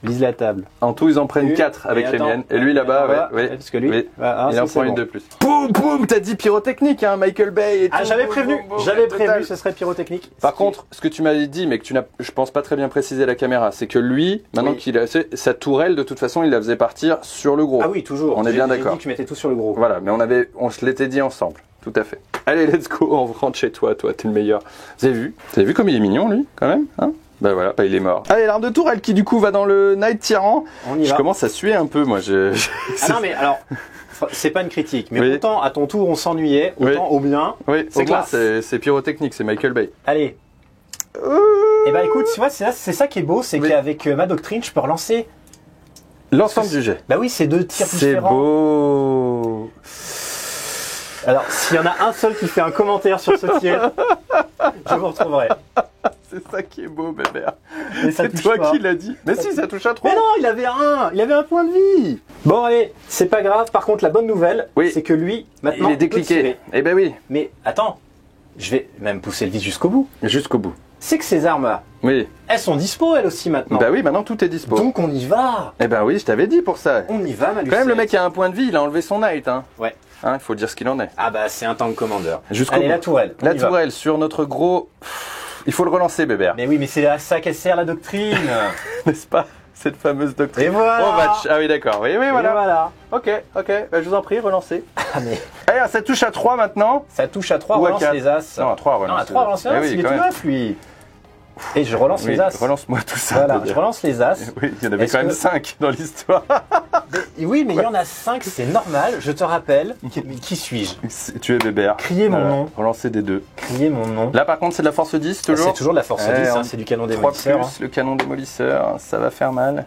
Vise la table. En tout, ils en prennent Une. 4 avec Et les attends. miennes. Et lui là-bas, ouais. Parce que lui, Oui. ah, Il en si, prend c'est une bon. de plus. Boum, boum, t'as dit pyrotechnique, hein, Michael Bay et tout. Ah, j'avais Boum, prévenu, boum, boum, j'avais total. prévenu, ce serait pyrotechnique. Par contre, ce que tu m'avais dit, mais que tu n'as, je pense pas très bien précisé à la caméra, c'est que lui, maintenant Oui. qu'il a sa tourelle, de toute façon, il la faisait partir sur le gros. Ah oui, toujours. On est bien J'ai d'accord. dit que je mettais tout sur le gros. Voilà, mais on se l'était dit ensemble. Tout à fait. Allez, let's go, on rentre chez toi, t'es le meilleur. Vous avez vu comme il est mignon, lui, quand même, hein? Bah voilà, bah il est mort. Allez, l'arme de tourelle qui du coup va dans le Night Tyran. On y Je va. commence à suer un peu, moi. Ah non, mais alors, c'est pas une critique, mais Oui. autant à ton tour on s'ennuyait, autant Oui. au bien. Oui, c'est Au clair, glace. c'est pyrotechnique, c'est Michael Bay. Allez. Et bah écoute, tu vois, c'est ça qui est beau, c'est Oui. qu'avec ma doctrine, je peux relancer. L'ensemble du jet. Bah oui, c'est 2 tirs C'est différents. beau. Alors, s'il y en a un seul qui fait un commentaire sur ce tir, je vous retrouverai. C'est ça qui est beau, bébert. Mais ça C'est touche toi pas. qui l'as dit. Mais si, ça touche à 3. Mais non, il avait un point de vie. Bon allez, c'est pas grave. Par contre, la bonne nouvelle, Oui. c'est que lui, maintenant, Il est peut décliqué. tirer. Eh ben oui, Mais attends, je vais même pousser le vis jusqu'au bout. jusqu'au bout. C'est que ces armes-là, Oui. elles sont dispo elles aussi maintenant. Bah oui, maintenant tout est dispo. Donc on y va. Eh ben oui, je t'avais dit pour ça. On y va, Malucette. Quand même, le mec a un point de vie, il a enlevé son night, hein. Ouais. Hein, il faut dire ce qu'il en est. Ah bah c'est un tank commander. Jusqu'au Allez, bout. la tourelle. on La y va. tourelle sur notre gros. Il faut le relancer, bébert. Mais oui, mais c'est à ça qu'elle sert la doctrine. N'est-ce pas? Cette fameuse doctrine. Et voilà. Oh, match. Ah oui, d'accord. Oui, oui, Et voilà. voilà. Ok. Bah, je vous en prie, relancez. Ah mais Allez, ça touche à 3 maintenant. ça touche à 3, Ou à relance quatre. les as. Non, à 3, relance. Non, à 3, relance les as, Eh oui, il est quand tout même. neuf lui. Et je relance Oui, les as. relance-moi tout ça. Voilà, bébert. je relance les as. Oui, il y en avait Est-ce quand même que- 5 dans l'histoire. Et oui, mais il y en a 5, c'est normal. Je te rappelle. Mais qui suis-je? Tu es bébert. Criez mon nom. Relancer des 2. Criez mon nom. Là, par contre, c'est de la force 10 toujours. C'est toujours de la force Ouais, 10, hein. hein, c'est du canon 3 démolisseur. plus, hein. le canon démolisseur, ça va faire mal.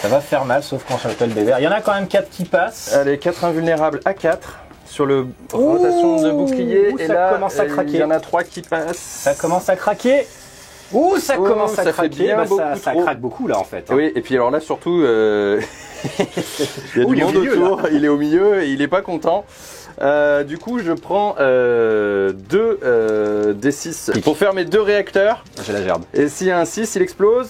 Ça va faire mal, sauf quand j'appelle bébert. Il y en a quand même 4 qui passent. Allez, 4 invulnérables à 4 sur le rotation de bouclier. Ouh, Et ça là, commence à craquer. il y en a 3 qui passent. Ça commence à craquer. Ouh, ça Oh, commence à ça fait craquer. bien beaucoup ça trop. craque beaucoup là en fait. hein. Oui, et puis alors là, surtout, il y a Oh, du il est au monde milieu, autour, il est au milieu et il est pas content. Du coup, je prends 2 D6 pour faire mes 2 réacteurs. J'ai la gerbe. Et s'il y a un 6, il explose.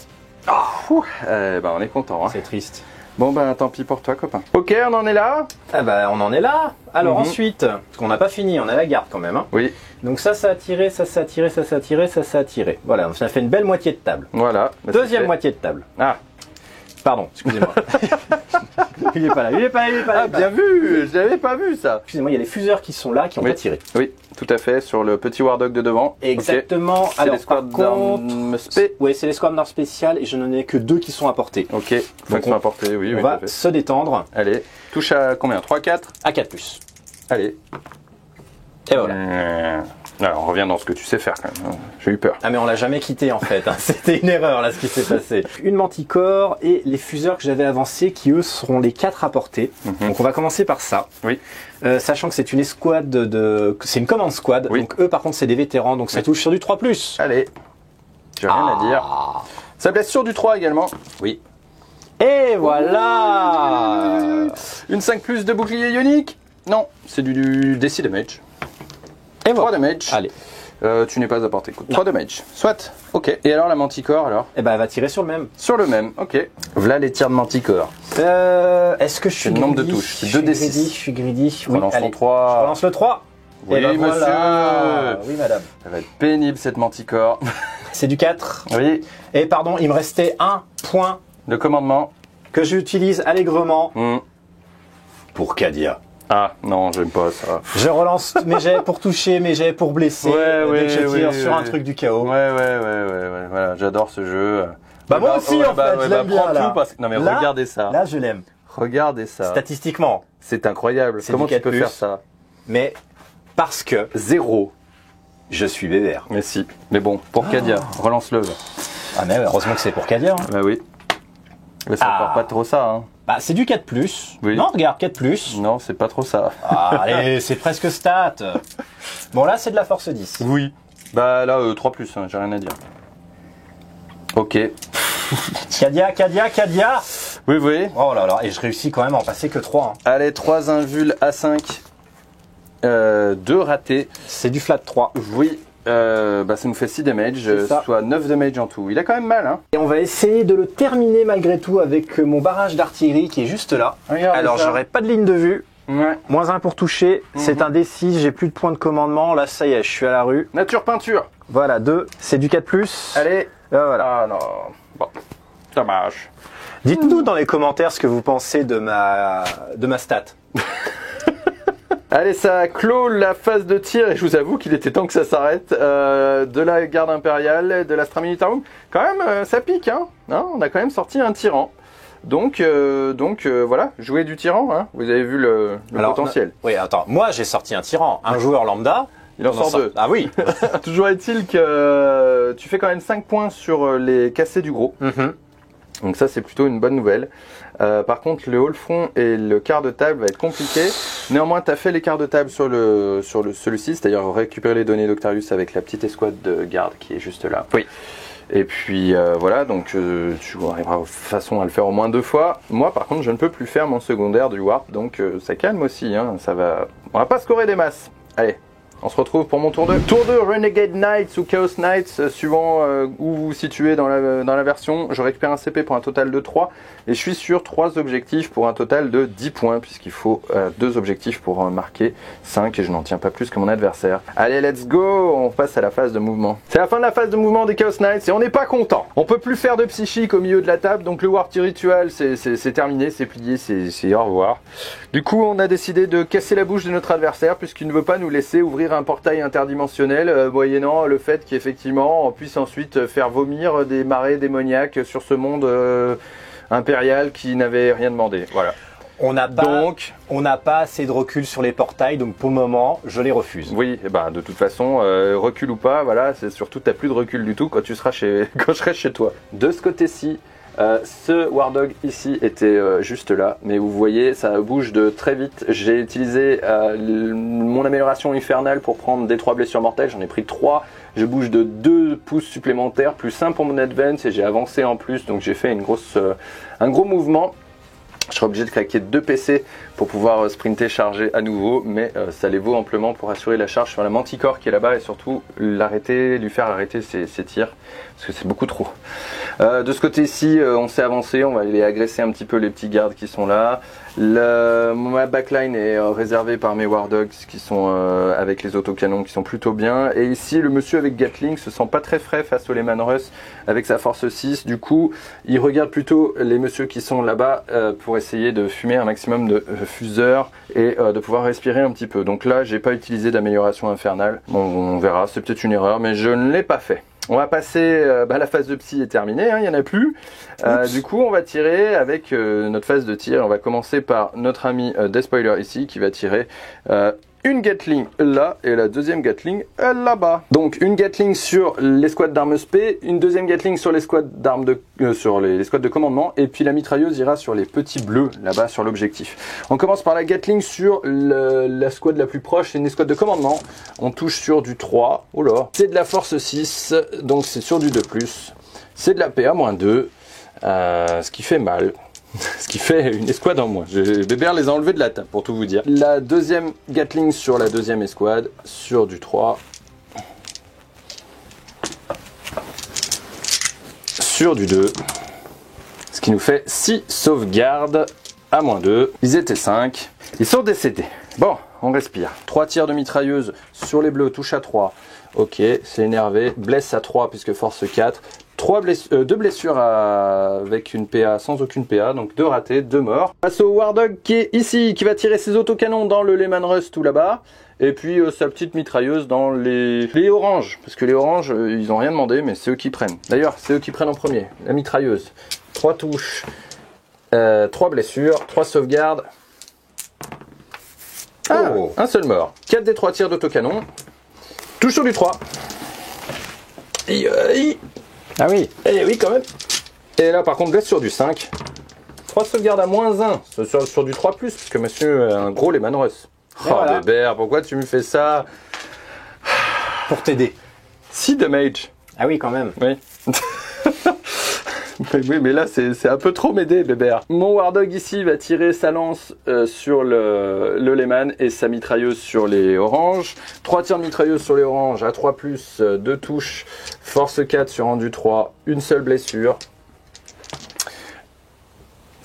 On est content. Hein. C'est triste. Bon, ben tant pis pour toi, copain. Ok, on en est là. Ah bah on en est là. Alors Mhm. ensuite, parce qu'on n'a pas fini, on a la garde quand même. hein. Oui, Donc ça a tiré, ça a tiré, ça a tiré, ça a tiré. Voilà, ça fait une belle moitié de table. voilà. Bah, Deuxième c'est fait. moitié de table. Ah, Pardon, excusez-moi. il est pas là, il est pas là, il est pas là. ah bien vu, je l'avais pas vu ça. Excusez-moi, il y a les fuseurs qui sont là, qui ont Oui. pas tiré. Oui, tout à fait, sur le petit War Dog de devant. Exactement. Ok. C'est Alors les squads par contre, d'armes spé. ouais, c'est les squads d'armes spéciales et je n'en ai que 2 qui sont apportés. Ok, Donc faut importé, oui, On oui, va tout à fait. se détendre Allez, touche à combien 3, 4 à 4+. Allez. Et voilà. Alors, on revient dans ce que tu sais faire quand même. J'ai eu peur. Ah mais on l'a jamais quitté en fait, hein. C'était une erreur là ce qui s'est passé. Une manticore et les fuseurs que j'avais avancés qui eux seront les 4 à porter. Donc on va commencer par ça. Oui. Sachant que c'est une escouade c'est une commande squad, Oui. donc eux par contre c'est des vétérans, donc ça Oui. touche sur du 3+. Allez. J'ai rien à dire. Ça blesse sur du 3 également. Oui. Et voilà. Une 5+ de bouclier ionique. Non, c'est du DC damage. Et 3 voilà. damage. Allez. Tu n'es pas à portée. 3 damage. Soit. Ok. Et alors la manticore alors Et ben elle va tirer sur le même. sur le même. Ok. Voilà les tirs de manticore. Est-ce que je suis C'est le nombre de greedy? touches, c'est Je suis 2d6. greedy, je suis greedy. Oui, Relance ton allez. 3. Je relance le 3. Oui, Et ben monsieur. voilà. Oui, madame. Ça va être pénible cette manticore. C'est du 4. Oui. Et pardon, il me restait un point Le commandement. que j'utilise allègrement Hmm. pour Kadia. Ah non, j'aime pas ça. Je relance mes jets pour toucher, mes jets pour blesser. Ouais, dès que je tire ouais, sur un ouais. truc du chaos. Ouais, voilà, j'adore ce jeu. Bah, moi aussi, en fait, je l'aime bien, prends là. tout parce que... Non mais Là, regardez ça. Là, je l'aime. Regardez ça. Statistiquement. C'est incroyable. C'est Comment du tu peux 4+. faire ça? Mais parce que 0. je suis bébert. Mais si. Mais bon, pour Kadia, relance-le. Ah mais heureusement que c'est pour Kadia. hein. Bah oui. Mais c'est encore pas trop ça, hein. Bah c'est du 4+. Oui. Non, regarde, 4+. Non, c'est pas trop ça. Ah, allez, c'est presque stat. Bon là, c'est de la force 10. Oui. Bah là, 3+, hein, j'ai rien à dire. Ok. Kadia, Kadia, Kadia. Oui, oui. Oh là là, et je réussis quand même à en passer que 3. hein. Allez, 3 invuls à 5. 2 ratés. C'est du flat 3. Oui. ça nous fait 6 damage, soit 9 damage en tout. Il a quand même mal, hein. Et on va essayer de le terminer malgré tout avec mon barrage d'artillerie qui est juste là. Regarde. Alors j'aurai pas de ligne de vue. Ouais. -1 pour toucher, c'est un D6, j'ai plus de points de commandement, là ça y est, je suis à la rue. Nature peinture. Voilà, 2, c'est du 4+. Allez. Voilà. Ah non. Bon, dommage. Dites-nous dans les commentaires ce que vous pensez de ma stat. Allez, ça clôt la phase de tir et je vous avoue qu'il était temps que ça s'arrête. De la garde impériale, de l'Astra Militarum. Quand même, ça pique, hein. On a quand même sorti un tyran. Donc voilà, jouer du tyran, hein. Vous avez vu le potentiel. Oui, attends, moi j'ai sorti un tyran, un joueur lambda. Il en sort 2. Ah oui. Toujours est-il que tu fais quand même 5 points sur les cassés du gros. Donc ça c'est plutôt une bonne nouvelle. Par contre le haut front et le quart de table va être compliqué. Néanmoins tu as fait les quarts de table sur celui-ci, c'est-à-dire récupérer les données d'Octarius avec la petite escouade de garde qui est juste là. Oui. Et puis voilà, donc tu arriveras de toute façon à le faire au moins 2 fois. Moi par contre je ne peux plus faire mon secondaire du warp, donc ça calme aussi, hein. On va pas scorer des masses. Allez, on se retrouve pour mon tour 2. Tour 2, Renegade Knights ou Chaos Knights, suivant où vous vous situez dans la version. Je récupère un CP pour un total de 3 et je suis sur 3 objectifs pour un total de 10 points puisqu'il faut 2 objectifs pour marquer 5 et je n'en tiens pas plus que mon adversaire. Allez, let's go, on passe à la phase de mouvement. C'est la fin de la phase de mouvement des Chaos Knights et on n'est pas content. On peut plus faire de psychique au milieu de la table, donc le Warp Ritual c'est terminé, c'est plié, c'est au revoir. Du coup, on a décidé de casser la bouche de notre adversaire puisqu'il ne veut pas nous laisser ouvrir un portail interdimensionnel, moyennant le fait qu'effectivement on puisse ensuite faire vomir des marées démoniaques sur ce monde impérial qui n'avait rien demandé. Voilà. On n'a pas assez de recul sur les portails, donc pour le moment, je les refuse. Oui, et de toute façon, recul ou pas, voilà, c'est surtout t'as plus de recul du tout quand je serai chez toi. De ce côté-ci, ce War Dog ici était juste là, mais vous voyez, ça bouge de très vite. J'ai utilisé mon amélioration infernale pour prendre des 3 blessures mortelles, j'en ai pris 3. Je bouge de 2 pouces supplémentaires, plus 1 pour mon advance et j'ai avancé en plus, donc j'ai fait un gros mouvement. Je serai obligé de claquer 2 PC pour pouvoir sprinter, charger à nouveau, mais ça les vaut amplement pour assurer la charge sur la Manticore qui est là-bas et surtout lui faire arrêter ses tirs, parce que c'est beaucoup trop. De ce côté-ci, on s'est avancé, on va aller agresser un petit peu les petits gardes qui sont là. Ma backline est réservée par mes War Dogs qui sont avec les autocanons qui sont plutôt bien. Et ici, le monsieur avec Gatling se sent pas très frais face au Lehman Russ avec sa force 6. Du coup, il regarde plutôt les messieurs qui sont là-bas pour essayer de fumer un maximum de fuseurs et de pouvoir respirer un petit peu. Donc là, j'ai pas utilisé d'amélioration infernale. Bon, on verra, c'est peut-être une erreur, mais je ne l'ai pas fait. On va passer, la phase de psy est terminée, hein, il n'y en a plus. Du coup, on va tirer avec notre phase de tir. On va commencer par notre ami Despoiler ici, qui va tirer une Gatling là, et la deuxième Gatling là-bas. Donc une Gatling sur l'escouade d'armes spé, une deuxième Gatling sur l'escouade d'armes sur les squads de commandement, et puis la mitrailleuse ira sur les petits bleus là-bas sur l'objectif. On commence par la Gatling sur la squad la plus proche, c'est une escouade de commandement. On touche sur du 3, oh là, c'est de la force 6, donc c'est sur du 2+, c'est de la PA-2, ce qui fait mal. Ce qui fait une escouade en moins. Bébert les a enlevés de la table pour tout vous dire. La deuxième Gatling sur la deuxième escouade, sur du 3. Sur du 2. Ce qui nous fait 6 sauvegardes à -2. Ils étaient 5. Ils sont décédés. Bon, on respire. 3 tirs de mitrailleuse sur les bleus, touche à 3. Ok, c'est énervé. Blesse à 3 puisque force 4. 2 blessures avec une PA sans aucune PA, donc 2 ratés, 2 morts. Passe au War Dog qui est ici, qui va tirer ses autocanons dans le Lehman Russ tout là-bas. Et puis sa petite mitrailleuse dans les oranges. Parce que les oranges, ils n'ont rien demandé, mais c'est eux qui prennent. D'ailleurs, c'est eux qui prennent en premier. La mitrailleuse. 3 touches, 3 blessures, 3 sauvegardes. Ah, oh. Un seul mort. 4 des 3 tirs d'autocanon. Touche sur du 3. Ah oui. Eh oui, quand même. Et là, par contre, blesse sur du 5. 3 sauvegardes à -1. Sur du 3+, parce que monsieur a un gros Lehman Russ. Oh, voilà. Bébert, pourquoi tu me fais ça? Pour t'aider. 6 damage. Ah oui, quand même. Oui. Oui, mais là, c'est un peu trop m'aider, bébert. Mon War Dog ici va tirer sa lance sur le Lehman et sa mitrailleuse sur les oranges. 3 tirs de mitrailleuse sur les oranges à 3+, 2 touches, force 4 sur rendu 3, une seule blessure.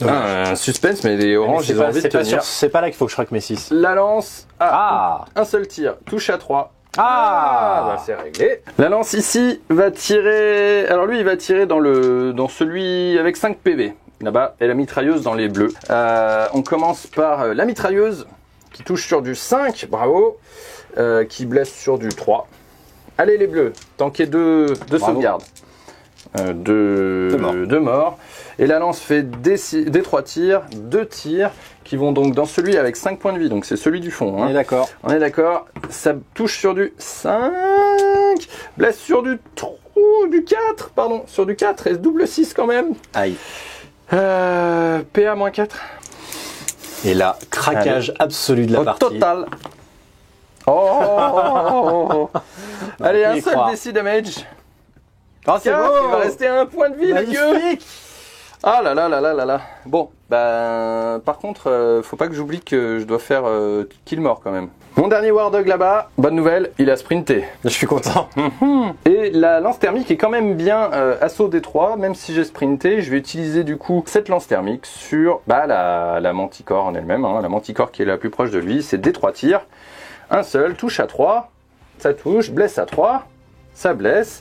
Un suspense, mais les oranges, ils ont envie de tenir. C'est pas là qu'il faut que je croque mes 6. La lance, un seul tir, touche à 3. Bah c'est réglé. La lance ici va tirer. Alors lui, il va tirer dans celui avec 5 PV. Là-bas, et la mitrailleuse dans les bleus. On commence par la mitrailleuse qui touche sur du 5, bravo. Qui blesse sur du 3. Allez les bleus, tanker 2 sauvegardes. 2 morts. Et la lance fait des 3 tirs, 2 tirs qui vont donc dans celui avec 5 points de vie. Donc c'est celui du fond. On est d'accord. On est d'accord. Ça touche sur du 5. Blesse sur du 4. Pardon. Sur du 4. Et double 6 quand même. Aïe. PA-4. Et là, craquage absolu de la partie. Total. Oh. Allez, un seul DC damage. Oh, c'est beau. Il va rester un point de vie, les gueux. Ah là là là là là là. Bon, bah par contre, faut pas que j'oublie que je dois faire kill mort quand même. Mon dernier War Dog là-bas, bonne nouvelle, il a sprinté. Je suis content. Et la lance thermique est quand même bien assaut D3, même si j'ai sprinté. Je vais utiliser du coup cette lance thermique sur la manticore en elle-même. Hein, la manticore qui est la plus proche de lui, c'est D3 tirs. Un seul, touche à 3, ça touche, blesse à 3, ça blesse.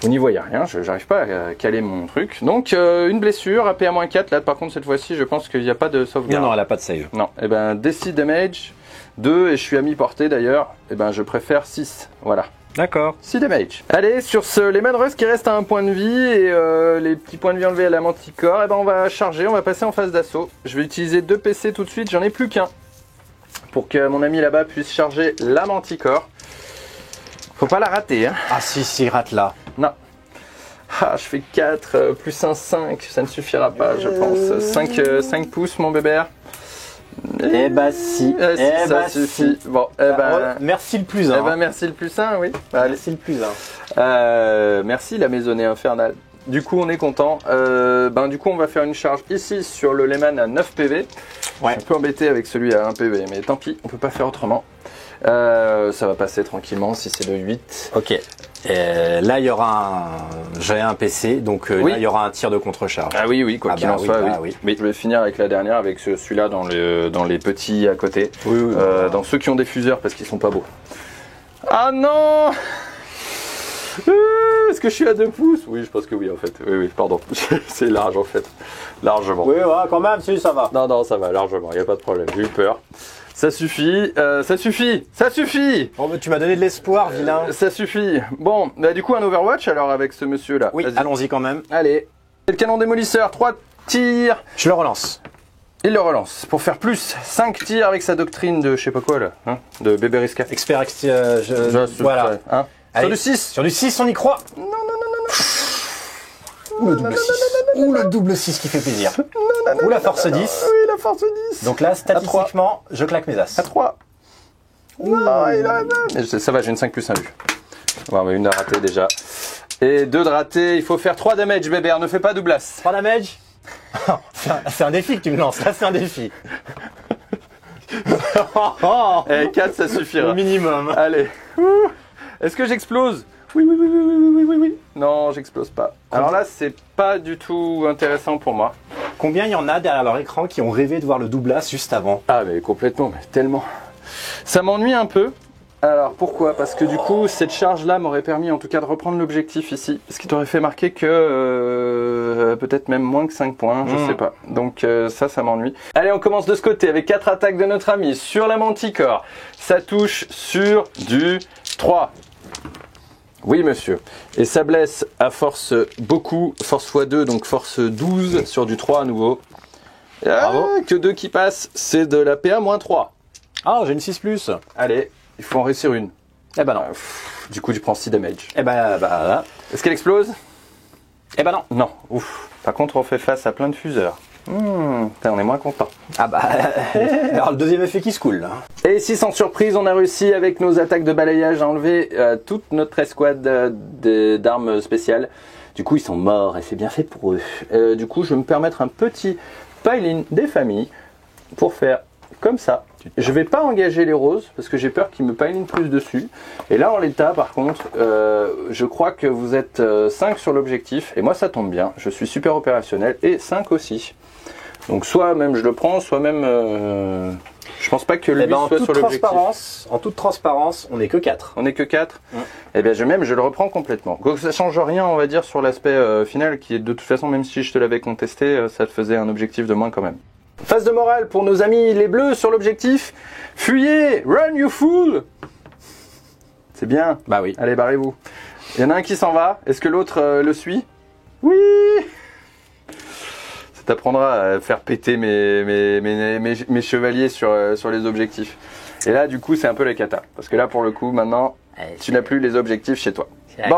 Vous n'y voyez rien, je n'arrive pas à caler mon truc. Donc une blessure, AP-4, là par contre cette fois-ci je pense qu'il n'y a pas de sauvegarde. Non, elle n'a pas de save. Non, et ben DC damage, 2 et je suis à mi-portée d'ailleurs, et ben je préfère 6, voilà. D'accord. 6 damage. Allez, sur les Manrus qui restent à un point de vie et les petits points de vie enlevés à la manticore, et ben on va charger, on va passer en phase d'assaut. Je vais utiliser 2 PC tout de suite, j'en ai plus qu'un. Pour que mon ami là-bas puisse charger la manticore. Faut pas la rater, hein. Ah si, rate là. Non. Ah, je fais 4 plus 1, 5. Ça ne suffira pas, je pense. 5 pouces, mon bébé. Eh bah si. Ça suffit. Si. Bon, merci le plus 1. Eh ben, merci le plus 1, oui. Merci le plus 1. Merci la maisonnée infernale. Du coup, on est content. Du coup, on va faire une charge ici sur le Lehman à 9 PV. Ouais. Je suis un peu embêté avec celui à 1 PV, mais tant pis, on peut pas faire autrement. Ça va passer tranquillement si c'est de 8. Ok. Là, il y aura j'ai un PC, donc là, il y aura un tir de contre-charge. Ah oui, quoi qu'il en soit, oui. Mais je vais finir avec la dernière, avec celui-là dans les petits à côté. Oui. Dans ceux qui ont des fuseurs, parce qu'ils sont pas beaux. Ah non. Est-ce que je suis à 2 pouces? Oui, je pense que oui, en fait. Oui, pardon. C'est large, en fait. Largement. Oui, quand même, si, ça va. Non, ça va, largement. Il n'y a pas de problème. J'ai eu peur. Ça suffit, ça suffit. Bon, mais tu m'as donné de l'espoir, vilain. Ça suffit. Bon, du coup, un Overwatch, alors, avec ce monsieur-là. Oui, allons-y quand même. Allez. C'est le canon démolisseur, 3 tirs. Je le relance. Il le relance. Pour faire plus, 5 tirs avec sa doctrine de je sais pas quoi, là. Hein, de bébé risca. Expert, voilà. Hein. Allez, sur du 6. Sur du 6, on y croit. Non. Ou le double 6. Ou le double 6 qui fait plaisir. Ou la force 10. Oui, la force 10. Donc là, statistiquement, je claque mes as. À 3. Non, il a... Mais ça va, j'ai une 5 plus 1 vue. Bon, mais une à rater déjà. Et 2 de rater, il faut faire 3 damage, bébé. Ne fais pas double as. 3 damage. C'est un défi que tu me lances. Là, c'est un défi. Et 4, ça suffira. Au minimum. Allez. Est-ce que j'explose? Oui. Non, j'explose pas. Alors là, c'est pas du tout intéressant pour moi. Combien il y en a derrière leur écran qui ont rêvé de voir le double as juste avant? Ah, mais complètement, mais tellement. Ça m'ennuie un peu. Alors pourquoi? Parce que du coup, cette charge-là m'aurait permis en tout cas de reprendre l'objectif ici. Ce qui t'aurait fait marquer que peut-être même moins que 5 points, je sais pas. Donc ça m'ennuie. Allez, on commence de ce côté avec 4 attaques de notre ami sur la manticore. Ça touche sur du 3. Oui, monsieur. Et ça blesse à force beaucoup, force x2, donc force 12 sur du 3 à nouveau. Bravo. Que 2 qui passent, c'est de la PA-3. Ah, j'ai une 6+. Allez, il faut en réussir une. Eh ben non. Du coup, tu prends 6 damage. Eh ben, là. Est-ce qu'elle explose? Eh ben non. Non. Ouf. Par contre, on fait face à plein de fuseurs. On est moins content. Ah bah, alors le deuxième effet qui se coule. Et ici, sans surprise, on a réussi avec nos attaques de balayage à enlever toute notre escouade d'armes spéciales. Du coup, ils sont morts et c'est bien fait pour eux. Du coup, je vais me permettre un petit pile-in des familles pour faire comme ça. Je vais pas engager les roses parce que j'ai peur qu'ils me pile-in plus dessus. Et là, en l'état, par contre, je crois que vous êtes 5 sur l'objectif. Et moi, ça tombe bien. Je suis super opérationnel et 5 aussi. Donc, soit même je le prends, soit même... je pense pas que lui soit sur l'objectif. En toute transparence, on n'est que 4. On n'est que 4. Eh bien, je le reprends complètement. Donc, ça change rien, on va dire, sur l'aspect final, qui est de toute façon, même si je te l'avais contesté, ça te faisait un objectif de moins quand même. Phase de morale pour nos amis les bleus sur l'objectif. Fuyez! Run, you fool! C'est bien. Bah oui. Allez, barrez-vous. Il y en a un qui s'en va. Est-ce que l'autre le suit? Oui! Ça t'apprendra à faire péter mes chevaliers sur les objectifs. Et là, du coup, c'est un peu la cata. Parce que là, pour le coup, maintenant, tu n'as plus les objectifs chez toi. C'est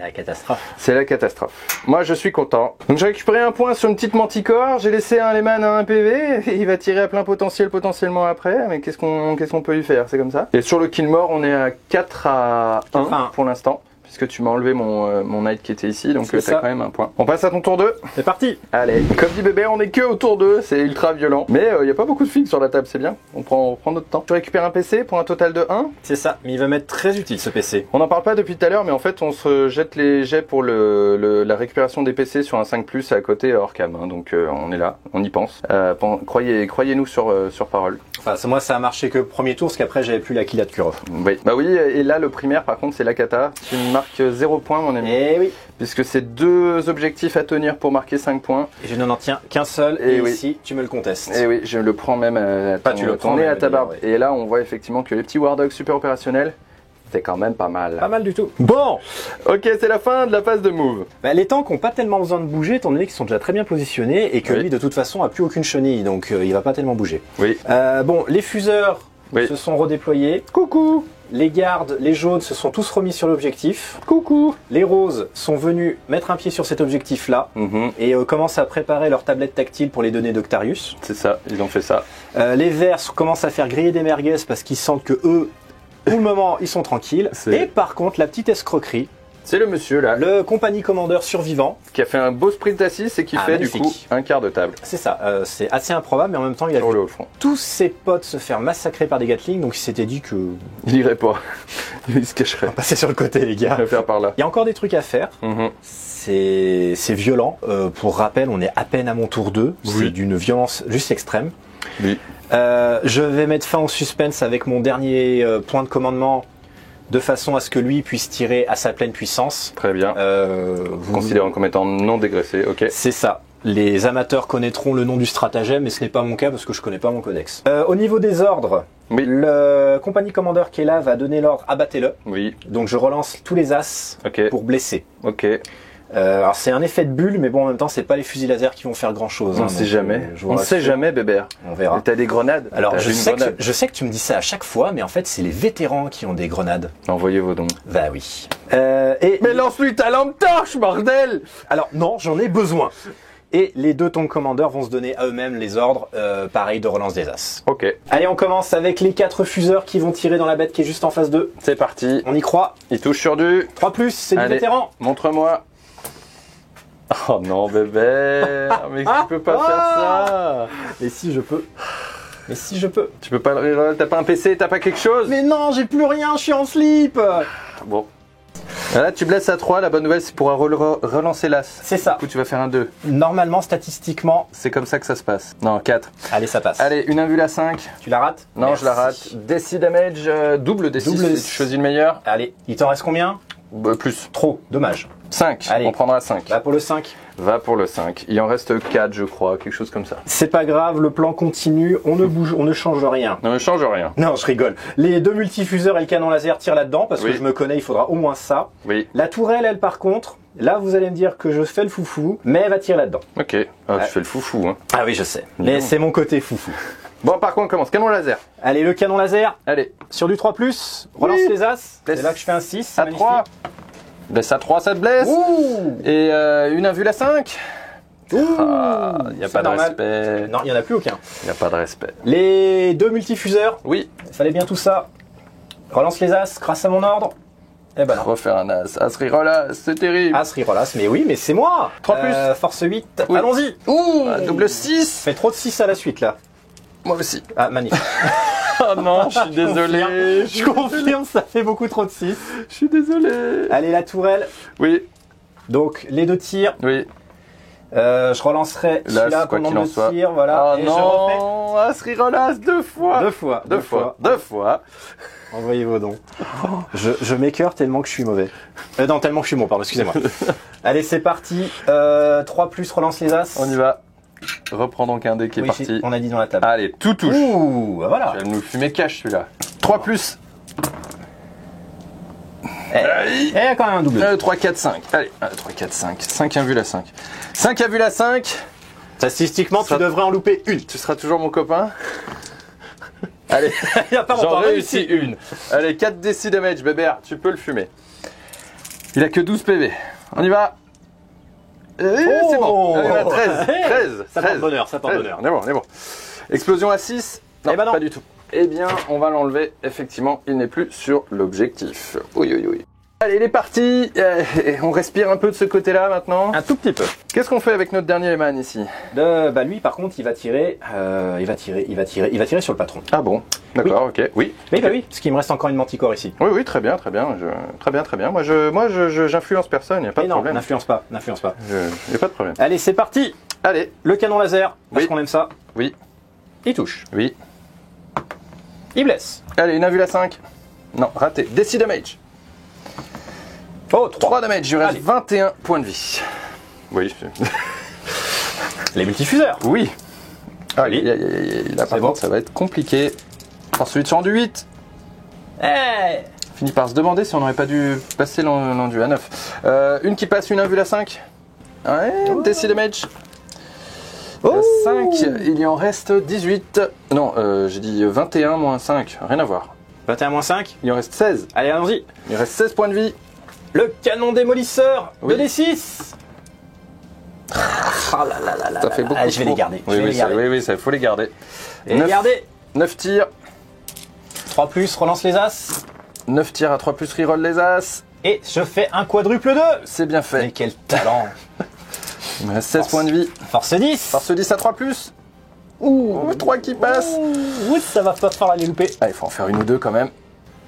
la catastrophe. C'est la catastrophe. Moi, je suis content. Donc, j'ai récupéré un point sur une petite manticore. J'ai laissé un Lehman à 1 PV. Il va tirer à plein potentiel potentiellement après. Mais qu'est-ce qu'on peut lui faire? C'est comme ça. Et sur le kill mort, on est à 4 à 1 pour l'instant. Puisque tu m'as enlevé mon knight qui était ici, donc t'as quand même un point. On passe à ton tour 2. C'est parti. Allez, comme dit bébé, on est que au tour 2, c'est ultra violent. Mais il n'y a pas beaucoup de figues sur la table, c'est bien. On prend notre temps. Tu récupères un PC pour un total de 1. C'est ça, mais il va m'être très utile ce PC. On n'en parle pas depuis tout à l'heure, mais en fait on se jette les jets pour la récupération des PC sur un 5+, à côté hors cam. Hein. Donc on est là, on y pense. Croyez-nous sur parole. Enfin, moi ça a marché que premier tour, parce qu'après j'avais plus la kill de Kurov. Oui, bah oui, et là le primaire par contre c'est la cata. Tu marques 0 points mon ami. Eh oui. Puisque c'est 2 objectifs à tenir pour marquer 5 points. Et je n'en tiens qu'un seul, et oui. Ici tu me le contestes. Et oui, je le prends même à ton nez, à ta barbe. Et là on voit effectivement que les petits War Dogs super opérationnels, c'est quand même pas mal. Pas mal du tout. Bon, ok, c'est la fin de la phase de move. Bah, les tanks n'ont pas tellement besoin de bouger, étant donné qu'ils sont déjà très bien positionnés et que lui, de toute façon, a plus aucune chenille, donc il va pas tellement bouger. Oui. Bon, les fuseurs se sont redéployés. Coucou. Les gardes, les jaunes se sont tous remis sur l'objectif. Coucou. Les roses sont venus mettre un pied sur cet objectif-là et commencent à préparer leur tablette tactile pour les données d'Octarius. C'est ça, ils ont fait ça. Les verts commencent à faire griller des merguez parce qu'ils sentent que eux, pour le moment, ils sont tranquilles. Et par contre, la petite escroquerie, c'est le monsieur là, le compagnie commandeur survivant, qui a fait un beau sprint à 6 et qui fait magnifique. Du coup un quart de table. C'est ça, c'est assez improbable, mais en même temps, il a vu tous ses potes se faire massacrer par des Gatling, donc il s'était dit que... Il irait pas, il se cacherait. On va passer sur le côté, les gars. On va faire par là. Il y a encore des trucs à faire. C'est violent. Pour rappel, on est à peine à mon tour 2. C'est d'une violence juste extrême. Oui. Je vais mettre fin au suspense avec mon dernier point de commandement, de façon à ce que lui puisse tirer à sa pleine puissance. Très bien. Considérant comme étant non dégraissé, ok. C'est ça. Les amateurs connaîtront le nom du stratagème, mais ce n'est pas mon cas parce que je connais pas mon codex. Au niveau des ordres, le compagnie commandeur qui est là va donner l'ordre abattez-le. Oui. Donc je relance tous les as pour blesser. Ok. Alors c'est un effet de bulle, mais bon en même temps c'est pas les fusils laser qui vont faire grand chose. On sait jamais. On sait jamais, bébert. On verra. T'as des grenades. Alors je sais que tu me dis ça à chaque fois, mais en fait c'est les vétérans qui ont des grenades. Envoyez vos dons. Bah oui. Mais lance-lui ta lampe torche, bordel! Alors non, j'en ai besoin. Et les 2 tank commandeurs vont se donner à eux-mêmes les ordres, pareil, de relance des as. Ok. Allez, on commence avec les 4 fuseurs qui vont tirer dans la bête qui est juste en face d'eux. C'est parti. On y croit. Il touche sur du 3+, c'est du vétéran. Montre-moi. Oh non, bébé. Mais tu peux pas faire ça. Et si je peux. Mais si je peux. Tu peux pas le reroll, t'as pas un PC, t'as pas quelque chose? Mais non, j'ai plus rien, je suis en slip. Bon. Là, tu blesses à 3, la bonne nouvelle, c'est pour relancer l'as. C'est ça. Du coup, tu vas faire un 2. Normalement, statistiquement... C'est comme ça que ça se passe. Non, 4. Allez, ça passe. Allez, une invule à 5. Tu la rates? Non, je la rate. DC damage, double D6, si tu choisis le meilleur. Allez, il t'en reste combien? Plus. Trop, dommage. 5, allez. On prendra 5. Va pour le 5. Va pour le 5. Il en reste 4, je crois, quelque chose comme ça. C'est pas grave, le plan continue, on ne bouge, on ne change rien. On ne change rien. Non, je rigole. Les 2 multifuseurs et le canon laser tirent là-dedans, parce que je me connais, il faudra au moins ça. Oui. La tourelle, elle, par contre, là, vous allez me dire que je fais le foufou, mais elle va tirer là-dedans. Ok. Ah, tu fais le foufou, hein. Ah oui, je sais. Mais c'est mon côté foufou. Bon, par contre, on commence. Canon laser. Allez, le canon laser. Allez. Sur du 3+, relance les as. C'est là que je fais un 6. À 3. Blesse à 3, ça te blesse. Ouh. Et une invule à 5. Il n'y a pas de respect. Non, il n'y en a plus aucun. Il n'y a pas de respect. Les 2 multifuseurs. Oui. Il fallait bien tout ça. Relance les as grâce à mon ordre. Eh ben non. Refaire un as. As reroll as, c'est terrible. As reroll as, mais oui, mais c'est moi. 3 plus. Force 8. Oui. Allons-y. Ouh, double 6. Fait trop de 6 à la suite là. Moi aussi. Ah, magnifique. Oh non, je suis désolé. Je confirme, ça fait beaucoup trop de 6. Je suis désolé. Allez, la tourelle. Oui, Donc, les 2 tirs. oui. Je relancerai Là, celui-là quoi pendant qu'il en 2 soit. tirs. Voilà. Oh et je refais non, as reroll as 2 fois. 2 fois. 2 fois. 2 fois. Envoyez vos dons. Je m'écœure tellement que je suis mauvais. Non, tellement que je suis bon, pardon, excusez-moi. Allez, c'est parti. 3 plus, relance les as. On y va. Reprends donc un dé qui est Oui, parti. on a dit dans la table. Allez, tout touche. Ouh, bah voilà. Je vais nous fumer cash celui-là. 3 plus. Et il y a quand même un double. 3, 4, 5. Allez, 3, 4, 5. 5 invul à 5. 5 invul à 5. Statistiquement, Ça- tu devrais en louper une. Tu seras toujours mon copain. Allez, Il n'y a pas j'en longtemps réussis une. Allez, 4 DC damage, bébé, tu peux le fumer. Il a que 12 PV. On y va. C'est bon. Allez, on a 13. 13. Ça porte 13. bonheur, ça porte 13. bonheur. On est bon, on est bon. Explosion à 6. Non, Eh ben non. pas du tout. Eh bien, on va l'enlever. Effectivement, il n'est plus sur l'objectif. Oui, oui, oui. Allez, il est parti. On respire un peu de ce côté-là maintenant. Un tout petit peu. Qu'est-ce qu'on fait avec notre dernier man ici? Bah lui, par contre, il va tirer sur le patron. Ah bon. D'accord, ok. Oui. Mais bah oui, parce qu'il me reste encore une manticore ici. Oui, oui, très bien, très bien. Très bien, très bien. Moi, j'influence personne, il n'y a pas Mais de non, problème. n'influence pas, n'influence pas. Il n'y a pas de problème. Allez, c'est parti. Allez, Le canon laser, parce Oui. qu'on aime ça. oui, Il touche. oui. Il blesse. Allez, une invule à 5. Non, raté. DC damage. Oh, 3 damage, il lui reste Allez. 21 points de vie. Oui. Les multifuseurs. Oui. Allez. Là, par C'est bon. contre, ça va être compliqué. Force 8 sur du 8. Eh. Finit par se demander si on n'aurait pas dû passer l'enduit à 9. Une qui passe, une invule à 5. Ouais, DC damage. Oh. 5, il y en reste 18. Non, j'ai dit 21 moins 5, rien à voir. 21 moins 5. Il en reste 16. Allez, allons-y. Il reste 16 points de vie. Le canon démolisseur. Oui. Le D6. Ah là là là là. Ça fait beaucoup Allez, je vais trop. les garder. Oui, je vais oui, les garder. oui, ça, faut les garder. Et 9, regardez. 9 tirs. 3 plus, relance les as. 9 tirs à 3 plus, reroll les as. Et je fais un quadruple 2. C'est bien Mais fait. quel talent. Il me reste 16 points de vie. Force 10. Force 10 à 3 plus. Ouh, 3 qui passent. Ouh, ça va pas falloir les louper. Ah, il faut en faire une ou deux quand même.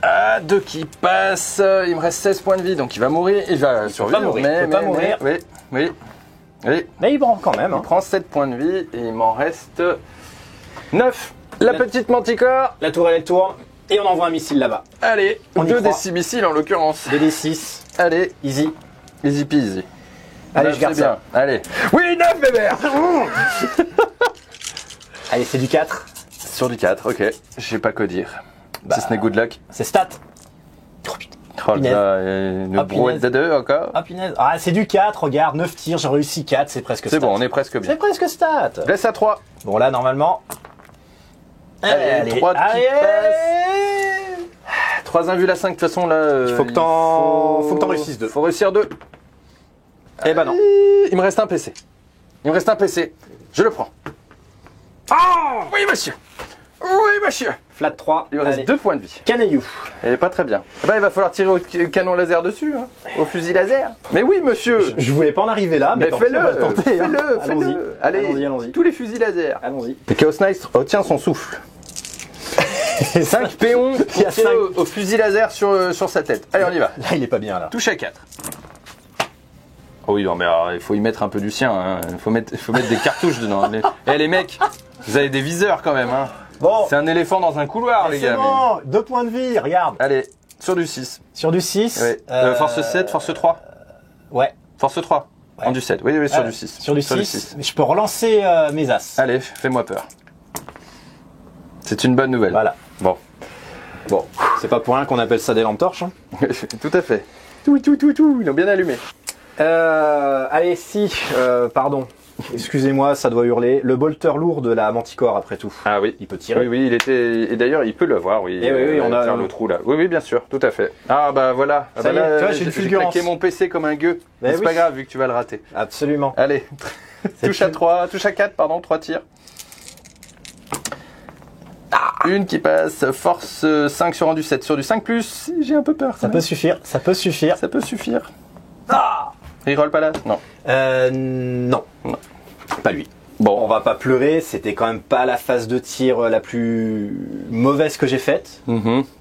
Ah, 2 qui passent. Il me reste 16 points de vie, donc il va mourir. Il va survivre. pas mourir, il peut pas mourir. Oui, oui. Oui. Mais il prend quand même. Il Hein. prend 7 points de vie et il m'en reste 9. La petite manticore. La tourelle elle tourne et on envoie un missile là-bas. Allez, On y 2 croit. des 6 missiles en l'occurrence. 2d6. Allez, Easy. easy peasy. Allez, Neuf, je garde c'est ça. bien. Allez. Oui, 9 bébé. Allez, c'est du 4. Sur du 4, ok. J'ai pas qu'à dire. Bah. Si ce n'est good luck. C'est stat. Oh putain. Oh Punaise. là, une Ah, brouette punaise. de 2 encore. Ah punaise. Ah, c'est du 4, regarde, 9 tirs, j'ai réussi 4, c'est presque stat. C'est bon, on est presque bien. C'est presque stat. Laisse à 3. Bon, là, normalement. Allez, 3 qui allez. passent. 3 invuls à 5, de toute façon là. Il faut que t'en réussisses 2. Faut réussir 2. Eh ben non. Il me reste un PC. Il me reste un PC. Je le prends. Ah oui, monsieur. Oui, monsieur. Flat 3. Il me reste Allez. 2 points de vie. Canaillou. Elle est pas très bien. Eh ben, il va falloir tirer au canon laser dessus, hein, au fusil laser. Mais oui, monsieur. Je voulais pas en arriver là, mais, Mais tant pis, on va le fais-le, tenter, hein. fais-le, Allons-y. fais-le. Allez, Allons-y, allons-y. tous les fusils laser. Allons-y. Et Chaos Knight retient son souffle. 5 péons pour Il y a tirer cinq. au fusil laser sur sa tête. Allez, on y va. Là, il est pas bien là. Touche à 4. Oh oui, non, mais alors, il faut y mettre un peu du sien. Hein. Il faut mettre des cartouches dedans. Les mecs, vous avez des viseurs quand même. Hein. Bon. C'est un éléphant dans un couloir, les C'est gars. bon, 2 points de vie, regarde. Allez, sur du 6. Sur du 6. Ouais. Force 7, force 3. Ouais. Force 3. Ouais. En du 7. Oui, oui, sur du 6. Sur du 6. Je peux relancer mes as. Allez, fais-moi peur. C'est une bonne nouvelle. Voilà. Bon. Bon, c'est pas pour rien qu'on appelle ça des lampes torches. Hein. Tout à fait. Tout, ils ont bien allumé. Allez, si, pardon. Excusez-moi, ça doit hurler. Le bolter lourd de la manticore, après tout. Ah oui. Il peut tirer. Oui, oui, il était. Et d'ailleurs, il peut l'avoir, oui. Eh oui, on a faire le trou là. Oui, oui, bien sûr, tout à fait. Ah bah voilà. Ah, Ça bah, y est, là, tu vois, j'ai une fulgurance. claqué mon PC comme un gueux. Mais Mais c'est oui. pas grave vu que tu vas le rater. Absolument. Allez. touche à 4, pardon, 3 tirs. Une qui passe, force 5 sur rendu 7 sur du 5+. J'ai un peu peur. Ça peut suffire, ça peut suffire. Ça peut suffire. Ah, reroll pas là? Non. Non. Non. Pas lui. Bon, On va pas pleurer, c'était quand même pas la phase de tir la plus mauvaise que j'ai faite.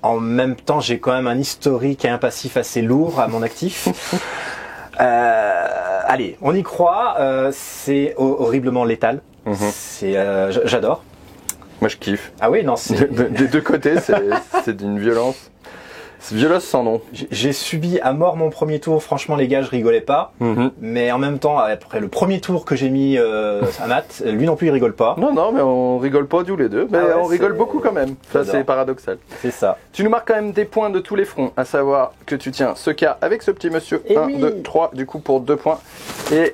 En même temps, j'ai quand même un historique et un passif assez lourd à mon actif. Allez, on y croit. C'est horriblement létal. J'adore. Moi je kiffe. Ah oui, non, c'est... Des deux côtés, c'est d'une violence. C'est violence sans nom. J'ai subi à mort mon premier tour. Franchement, les gars, je rigolais pas. Mais en même temps, après le premier tour que j'ai mis à Matt, lui non plus, il rigole pas. Non, mais on rigole pas tous les deux. Mais on rigole beaucoup quand même. Ça, c'est paradoxal. C'est ça. Tu nous marques quand même des points de tous les fronts, à savoir que tu tiens ce cas avec ce petit monsieur. Et 1, oui. 2, 3, du coup pour 2 points. Et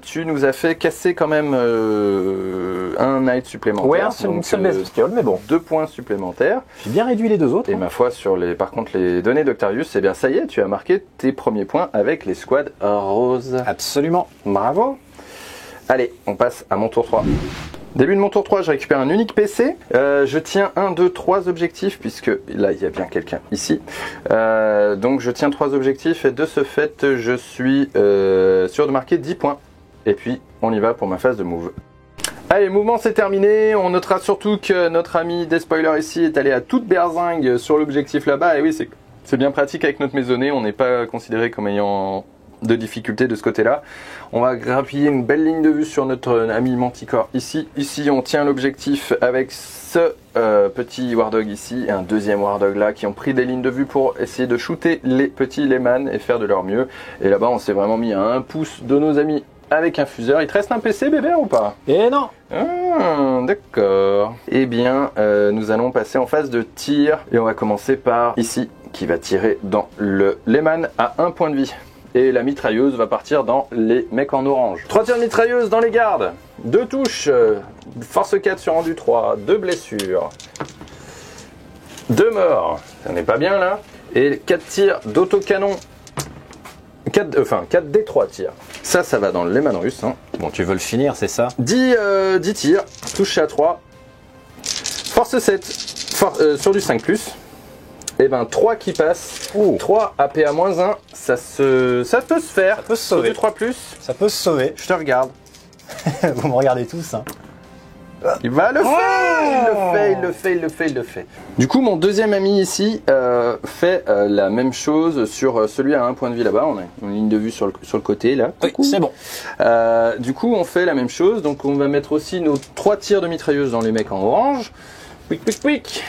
tu nous as fait casser quand même un knight supplémentaire. Ouais, c'est une seule bestiole, mais bon. 2 points supplémentaires. J'ai bien réduit les deux autres. Et ma foi, par contre, les données d'Octarius, eh bien ça y est, tu as marqué tes premiers points avec les squads roses. Absolument. Bravo. Allez, on passe à mon tour 3. Début de mon tour 3, je récupère un unique PC. Je tiens 1, 2, 3 objectifs, puisque là, il y a bien quelqu'un ici. Donc, je tiens 3 objectifs et de ce fait, je suis sûr de marquer 10 points. Et puis, on y va pour ma phase de move. Allez, mouvement c'est terminé. On notera surtout que notre ami Despoiler ici est allé à toute berzingue sur l'objectif là-bas. Et oui, c'est bien pratique avec notre maisonnée. On n'est pas considéré comme ayant de difficultés de ce côté-là. On va grappiller une belle ligne de vue sur notre ami Manticore ici. Ici, on tient l'objectif avec ce petit War Dog ici et un deuxième War Dog là qui ont pris des lignes de vue pour essayer de shooter les petits Lehman et faire de leur mieux. Et là-bas, on s'est vraiment mis à 1 pouce de nos amis avec un fuseur. Il te reste un PC, bébé, ou pas? Et non. D'accord. Eh bien, nous allons passer en phase de tir. Et on va commencer par ici, qui va tirer dans le Lehman à 1 point de vie. Et la mitrailleuse va partir dans les mecs en orange. 3 tirs de mitrailleuse dans les gardes. 2 touches. Force 4 sur rendu 3. 2 blessures. 2 morts. Ça n'est pas bien là. Et 4 tirs d'autocanon. 4 des 3 tirs. Ça va dans le Lehman russe. Hein. Bon, tu veux le finir, c'est ça? 10 tirs, touche à 3. Force 7, sur du 5+. Et ben 3 qui passent. 3 APA-1, ça peut se faire. Ça peut se sauver. Sur du 3+. Ça peut se sauver. Je te regarde. Vous me regardez tous, hein. Il va le faire, il le fait. Du coup, mon deuxième ami ici fait la même chose sur celui à 1 point de vie là-bas. On a une ligne de vue sur le côté là. Oui, c'est bon. Du coup, on fait la même chose. Donc, on va mettre aussi nos 3 tirs de mitrailleuse dans les mecs en orange. Quick.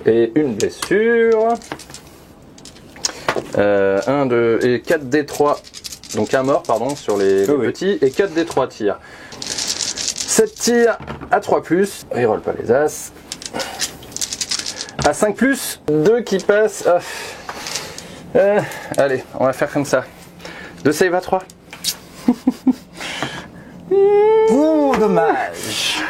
Et une blessure. 1, 2 et 4 D3. Donc un mort, pardon, sur les petits. Et 4 D3 tirs. 7 tirs à 3+, reroll pas les as. À 5+, 2 qui passent. Allez, on va faire comme ça. 2 save à 3. Dommage.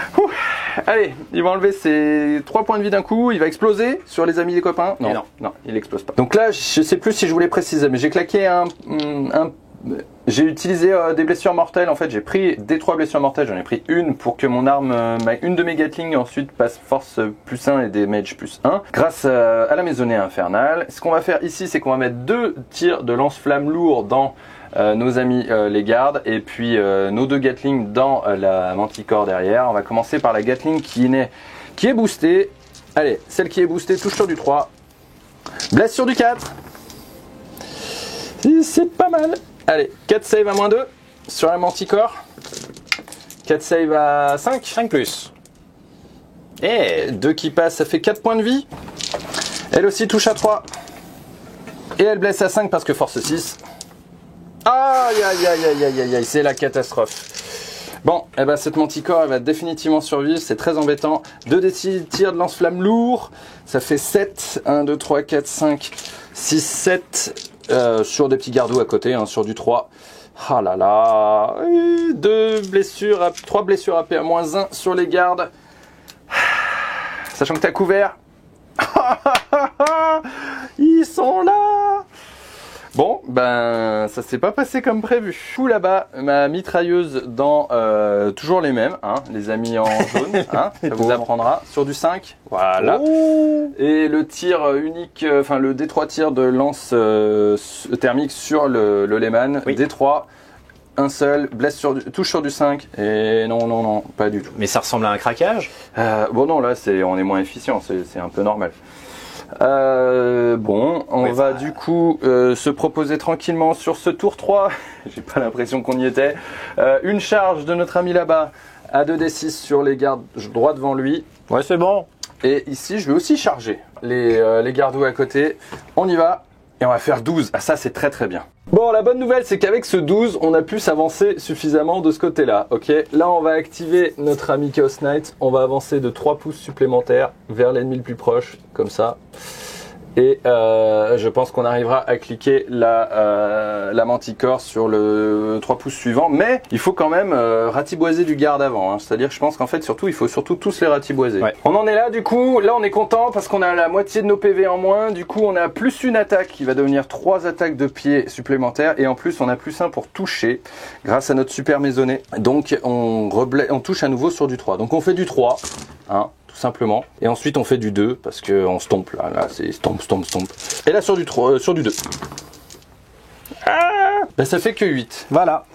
Allez, il va enlever ses 3 points de vie d'un coup, il va exploser sur les amis des copains. Non, il explose pas. Donc là, je sais plus si je voulais préciser, mais j'ai claqué j'ai utilisé des blessures mortelles. En fait, j'ai pris des 3 blessures mortelles. J'en ai pris une pour que mon arme, une de mes Gatling ensuite passe force +1 et des mage +1 grâce à la maisonnée infernale. Ce qu'on va faire ici, c'est qu'on va mettre 2 tirs de lance-flamme lourds dans nos amis les gardes et puis nos 2 Gatling dans la Manticore derrière. On va commencer par la Gatling qui est boostée. Allez, celle qui est boostée touche sur du 3. Blesse sur du 4. C'est pas mal. Allez, 4 save à -2 sur la Manticore. 4 save à 5. 5+. Et 2 qui passent, ça fait 4 points de vie. Elle aussi touche à 3. Et elle blesse à 5 parce que force 6. Aïe, c'est la catastrophe. Bon, et ben cette Manticore, elle va définitivement survivre, c'est très embêtant. 2 des 6 tirs de lance-flamme lourd, ça fait 7. 1, 2, 3, 4, 5, 6, 7. Sur des petits gardoux à côté, hein, sur du 3. Ah là là. 3 blessures AP à -1 sur les gardes. Sachant que t'as couvert. Ils sont là. Bon, ben ça s'est pas passé comme prévu. Tout là-bas, ma mitrailleuse dans toujours les mêmes, hein, les amis en jaune, hein, ça vous apprendra. Sur du 5, voilà. Oh. Et le tir unique, enfin le D3 tir de lance thermique sur le Lehman, oui. D3. Un seul, blesse touche sur du 5, et non, pas du tout. Mais ça ressemble à un craquage? Bon non, là on est moins efficient, c'est un peu normal. Bon, on va du coup se proposer tranquillement sur ce tour 3, j'ai pas l'impression qu'on y était, une charge de notre ami là-bas à 2d6 sur les gardes droits devant lui. Ouais, c'est bon. Et ici, je vais aussi charger les gardos à côté. On y va, et on va faire 12. Ah ça, c'est très très bien. Bon, la bonne nouvelle, c'est qu'avec ce 12, on a pu s'avancer suffisamment de ce côté-là, ok? Là, on va activer notre ami Chaos Knight. On va avancer de 3 pouces supplémentaires vers l'ennemi le plus proche, comme ça. Et je pense qu'on arrivera à cliquer la manticore sur le 3 pouces suivant. Mais il faut quand même ratiboiser du garde avant. Hein. C'est-à-dire que je pense qu'en fait, il faut surtout tous les ratiboiser. Ouais. On en est là, du coup. Là, on est content parce qu'on a la moitié de nos PV en moins. Du coup, on a plus une attaque qui va devenir 3 attaques de pied supplémentaires. Et en plus, on a plus 1 pour toucher grâce à notre super maisonnée. Donc, on touche à nouveau sur du 3. Donc, on fait du 3. Hein, simplement, et ensuite on fait du 2 parce que on stompe là c'est stomp, et là sur du 3, sur du 2. Ben, ça fait que 8. Voilà.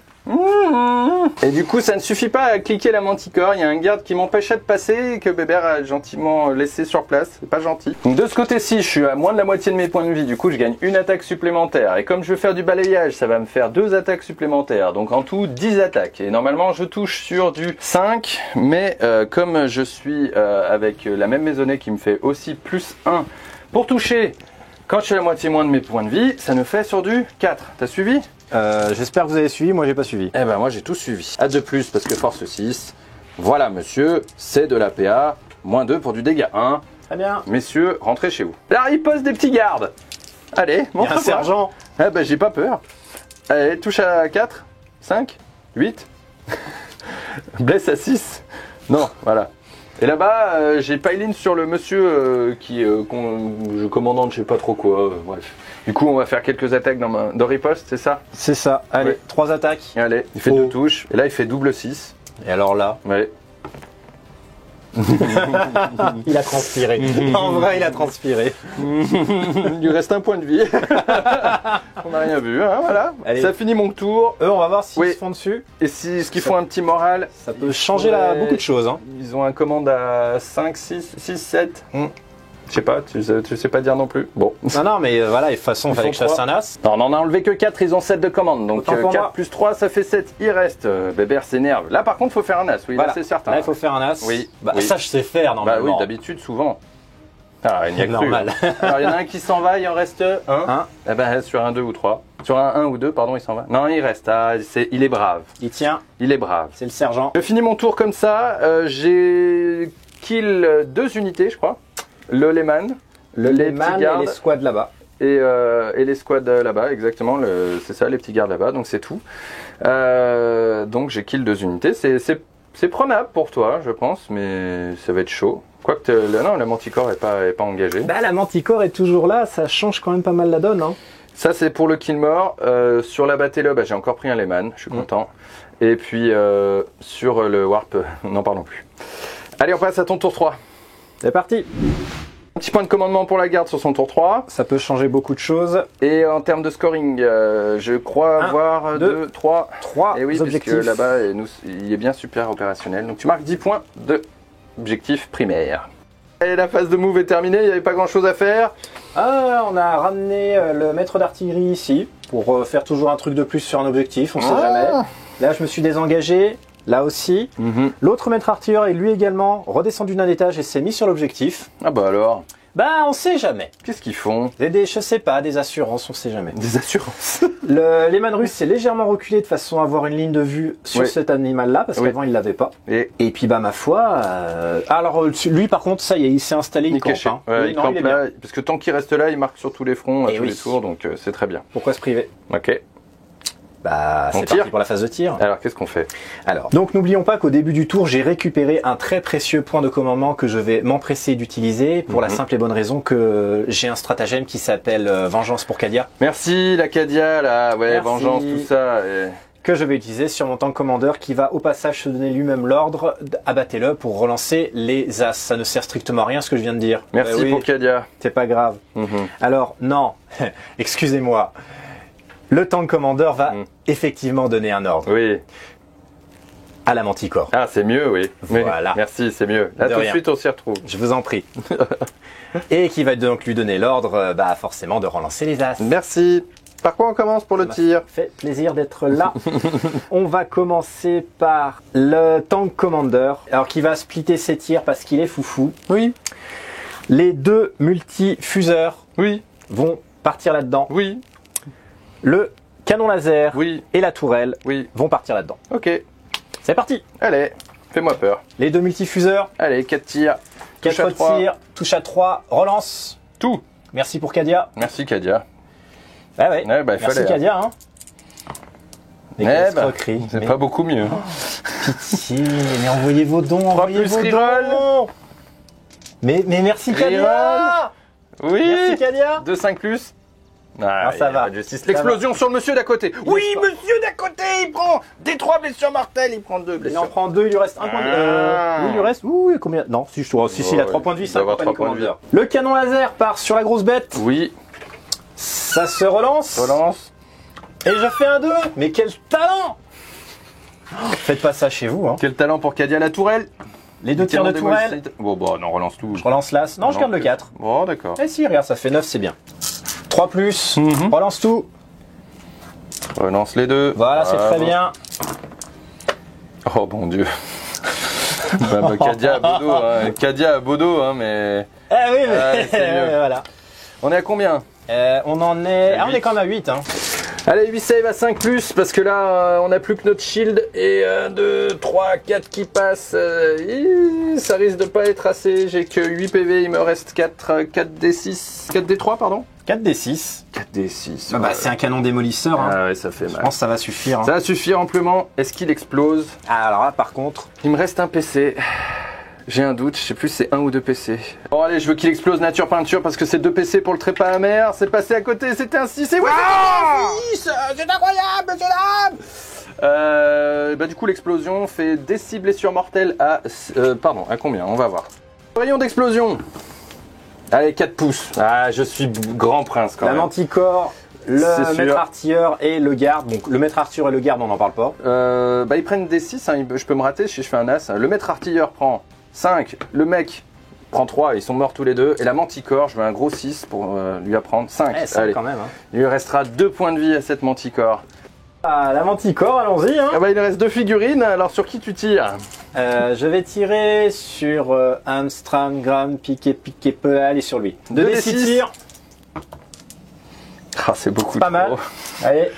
Et du coup ça ne suffit pas à cliquer la manticore, il y a un garde qui m'empêchait de passer et que Bébert a gentiment laissé sur place, c'est pas gentil. Donc de ce côté-ci je suis à moins de la moitié de mes points de vie, du coup je gagne une attaque supplémentaire, et comme je vais faire du balayage ça va me faire 2 attaques supplémentaires, donc en tout 10 attaques, et normalement je touche sur du 5, mais comme je suis avec la même maisonnée qui me fait aussi plus 1 pour toucher quand je suis à la moitié moins de mes points de vie, ça nous fait sur du 4, t'as suivi? J'espère que vous avez suivi, moi j'ai pas suivi. Eh ben moi j'ai tout suivi. À 2 plus parce que force 6. Voilà monsieur, c'est de l'APA. Moins 2 pour du dégât 1. Très bien. Messieurs, rentrez chez vous. Là il pose des petits gardes. Allez, montre-moi. Un sergent. Eh ben j'ai pas peur. Allez, touche à 4, 5, 8. Blesse à 6. Non, voilà. Et là-bas, j'ai pile-in sur le monsieur je commandante, je sais pas trop quoi, bref. Du coup, on va faire quelques attaques dans riposte, c'est ça? C'est ça. Allez, ouais. 3 attaques. Allez, il fait 2 touches. Et là, il fait double 6. Et alors là? Ouais. Il a transpiré. En vrai, il a transpiré. Il lui reste un point de vie. On n'a rien vu, hein, voilà. Allez. Ça finit mon tour. Eux, on va voir s'ils se font dessus. Et ce qu'ils font un petit moral. Ça peut changer beaucoup de choses. Hein. Ils ont un commande à 5, 6, 7. Je sais pas, tu sais pas dire non plus. Bon. Non, mais voilà, de toute façon, il fallait que je fasse un as. Non, on en a enlevé que 4, ils ont 7 de commande. Donc 4 plus 3, ça fait 7. Il reste. Bébert s'énerve. Là, par contre, il faut faire un as. Oui, voilà. Là, c'est certain. Là, il faut faire un as. Oui. Bah, oui. Ça, je sais faire, normalement. Bah oui, d'habitude, souvent. Ah, il n'y a que normal. Alors, il y en a un qui s'en va, il en reste un. Eh ben, sur un 2 ou 3. Sur un 1 ou 2, pardon, il s'en va. Non, il reste. Ah, il est brave. Il tient. Il est brave. C'est le sergent. Je finis mon tour comme ça. J'ai kill 2 unités, je crois. Le Lehman. Les et les squads là-bas. Et les squads là-bas, exactement. C'est ça, les petits gardes là-bas. Donc c'est tout. Donc j'ai kill 2 unités. C'est prenable pour toi, je pense, mais ça va être chaud. Quoique non, la manticore est pas engagée. Bah la manticore est toujours là. Ça change quand même pas mal la donne. Hein. Ça c'est pour le kill mort. Sur la bataille, bah, j'ai encore pris un Lehman. Je suis content. Et puis sur le warp, n'en parlons plus. Allez, on passe à ton tour 3. C'est parti. Un petit point de commandement pour la garde sur son tour 3. Ça peut changer beaucoup de choses. Et en termes de scoring, je crois avoir 2, 3. 3 et oui, objectifs. Parce que là-bas, il est bien super opérationnel. Donc tu marques 10 points d'objectif primaire. Et la phase de move est terminée, il n'y avait pas grand-chose à faire. On a ramené le maître d'artillerie ici pour faire toujours un truc de plus sur un objectif, on sait jamais. Là, je me suis désengagé. Là aussi. L'autre maître artilleur est lui également redescendu d'un étage et s'est mis sur l'objectif. Ah bah alors. Bah on sait jamais. Qu'est-ce qu'ils font? Je sais pas, des assurances, on sait jamais. Des assurances. Lehman russe s'est légèrement reculé de façon à avoir une ligne de vue sur cet animal-là, parce qu'avant il l'avait pas. Et puis bah ma foi... Alors lui par contre, ça y est, il s'est installé, il campe. Hein. Ouais, il campe là, parce que tant qu'il reste là, il marque sur tous les fronts, à tous les tours, donc c'est très bien. Pourquoi se priver? Ok. Bah, On c'est tire parti pour la phase de tir. Alors, qu'est-ce qu'on fait? Alors, donc n'oublions pas qu'au début du tour, j'ai récupéré un très précieux point de commandement que je vais m'empresser d'utiliser pour la simple et bonne raison que j'ai un stratagème qui s'appelle Vengeance pour Cadia. Merci, la Cadia, là. Ouais, Merci. vengeance, tout ça. Et... que je vais utiliser sur mon tank commandeur qui va au passage se donner lui-même l'ordre d'abattez-le pour relancer les as. Ça ne sert strictement à rien ce que je viens de dire. Merci Oui, pour Cadia. c'est pas grave. Alors non, excusez-moi. Le tank commandeur va effectivement donner un ordre Oui. à la Manticore. Ah, c'est mieux, oui. Voilà. Merci, c'est mieux. Là, De tout de rien. suite, on s'y retrouve. Je vous en prie. Et qui va donc lui donner l'ordre, bah forcément de relancer les as. Merci. Par quoi on commence pour le tir? Fait plaisir d'être là. On va commencer par le tank commander, alors qui va splitter ses tirs parce qu'il est foufou. Oui. Les deux multifuseurs Oui. vont partir là-dedans. Oui. Le canon laser Oui. et la tourelle Oui. vont partir là-dedans. Ok. C'est parti. Allez, fais-moi peur. Les deux multifuseurs, Allez, 4 tirs. Touche à 4 trois. tirs, touche à 3, relance. Tout. Merci pour Cadia. Merci, Cadia. Ah ouais. Ouais, bah, il Merci fallait, Cadia. Hein. Mais quelle escroquerie. c'est Mais pas beaucoup mieux. pitié, mais envoyez vos dons, envoyez plus vos reroll. dons. Mais merci Cadia. Oui. Merci Cadia. 2, 5 plus. Ah, Non, ça y a va. pas de justice. L'explosion sur le monsieur d'à côté. Oui, est pas- monsieur d'à côté, il prend des 3 blessures mortelles, il prend 2 Il en blessures. prend 2, il lui reste un point de vie. Oui, il lui reste. Oui, combien? Non, si, il a 3 points de vie, il c'est doit un avoir compagnie 3 points de vie. commandeur. Le canon laser part sur la grosse bête. Oui, Ça se relance. relance. Et je fais un 2. Mais quel talent! Faites pas ça chez vous. Hein. Quel talent pour Cadia la tourelle. Les deux tirs de tourelle. Bon, bah, non, relance tout. Je relance l'as. Non, je garde le 4. Bon, d'accord. Eh si, regarde, ça fait 9, c'est bien. 3 plus. Mhm. Relance tout. Relance les deux. Voilà, c'est très bon. bien. Oh, mon Dieu. Bah, Cadia à Bodo, hein. Cadia à Bodo, hein, mais... Eh oui, mais Ouais, c'est mieux. voilà. On est à combien? On en est. Ah, on huit. est quand même à 8. Hein. Allez, 8 save à 5 plus, parce que là, on n'a plus que notre shield, et 1, 2, 3, 4 qui passent, ça risque de pas être assez, j'ai que 8 PV, il me reste 4D6, 4D3, pardon 4d6. 4D6. Bah, c'est un canon démolisseur. Hein. Ah ouais, ça fait Je mal. pense que ça va suffire. Hein. Ça va suffire amplement, est-ce qu'il explose? Ah, alors là, par contre. Il me reste un PC. J'ai un doute, je sais plus si c'est 1 ou 2 PC. Bon allez, je veux qu'il explose nature peinture parce que c'est 2 PC pour le trépas amer. C'est passé à côté, c'était un 6 et ouais, c'est incroyable, bah du coup l'explosion fait des 6 blessures mortelles à... pardon, à combien? On va voir. Rayon d'explosion. Allez, 4 pouces. Ah, je suis grand prince quand La même. Manticore, C'est le sûr. maître artilleur et le garde. Donc le maître artilleur et le garde, on n'en parle pas. Bah ils prennent des 6, hein, je peux me rater si je fais un as. Le maître artilleur prend 5, le mec prend 3, ils sont morts tous les deux. Et la Manticore, je veux un gros 6 pour lui apprendre 5. Eh, ça Allez, quand même. Hein. il lui restera 2 points de vie à cette Manticore. Ah, la Manticore, allons-y. Hein. Ah bah il reste 2 figurines, alors sur qui tu tires? Je vais tirer sur Armstrong, Graham, Piquet, peu, allez sur lui. 2d6 tirs. Ah c'est beaucoup Pas trop. mal. Allez.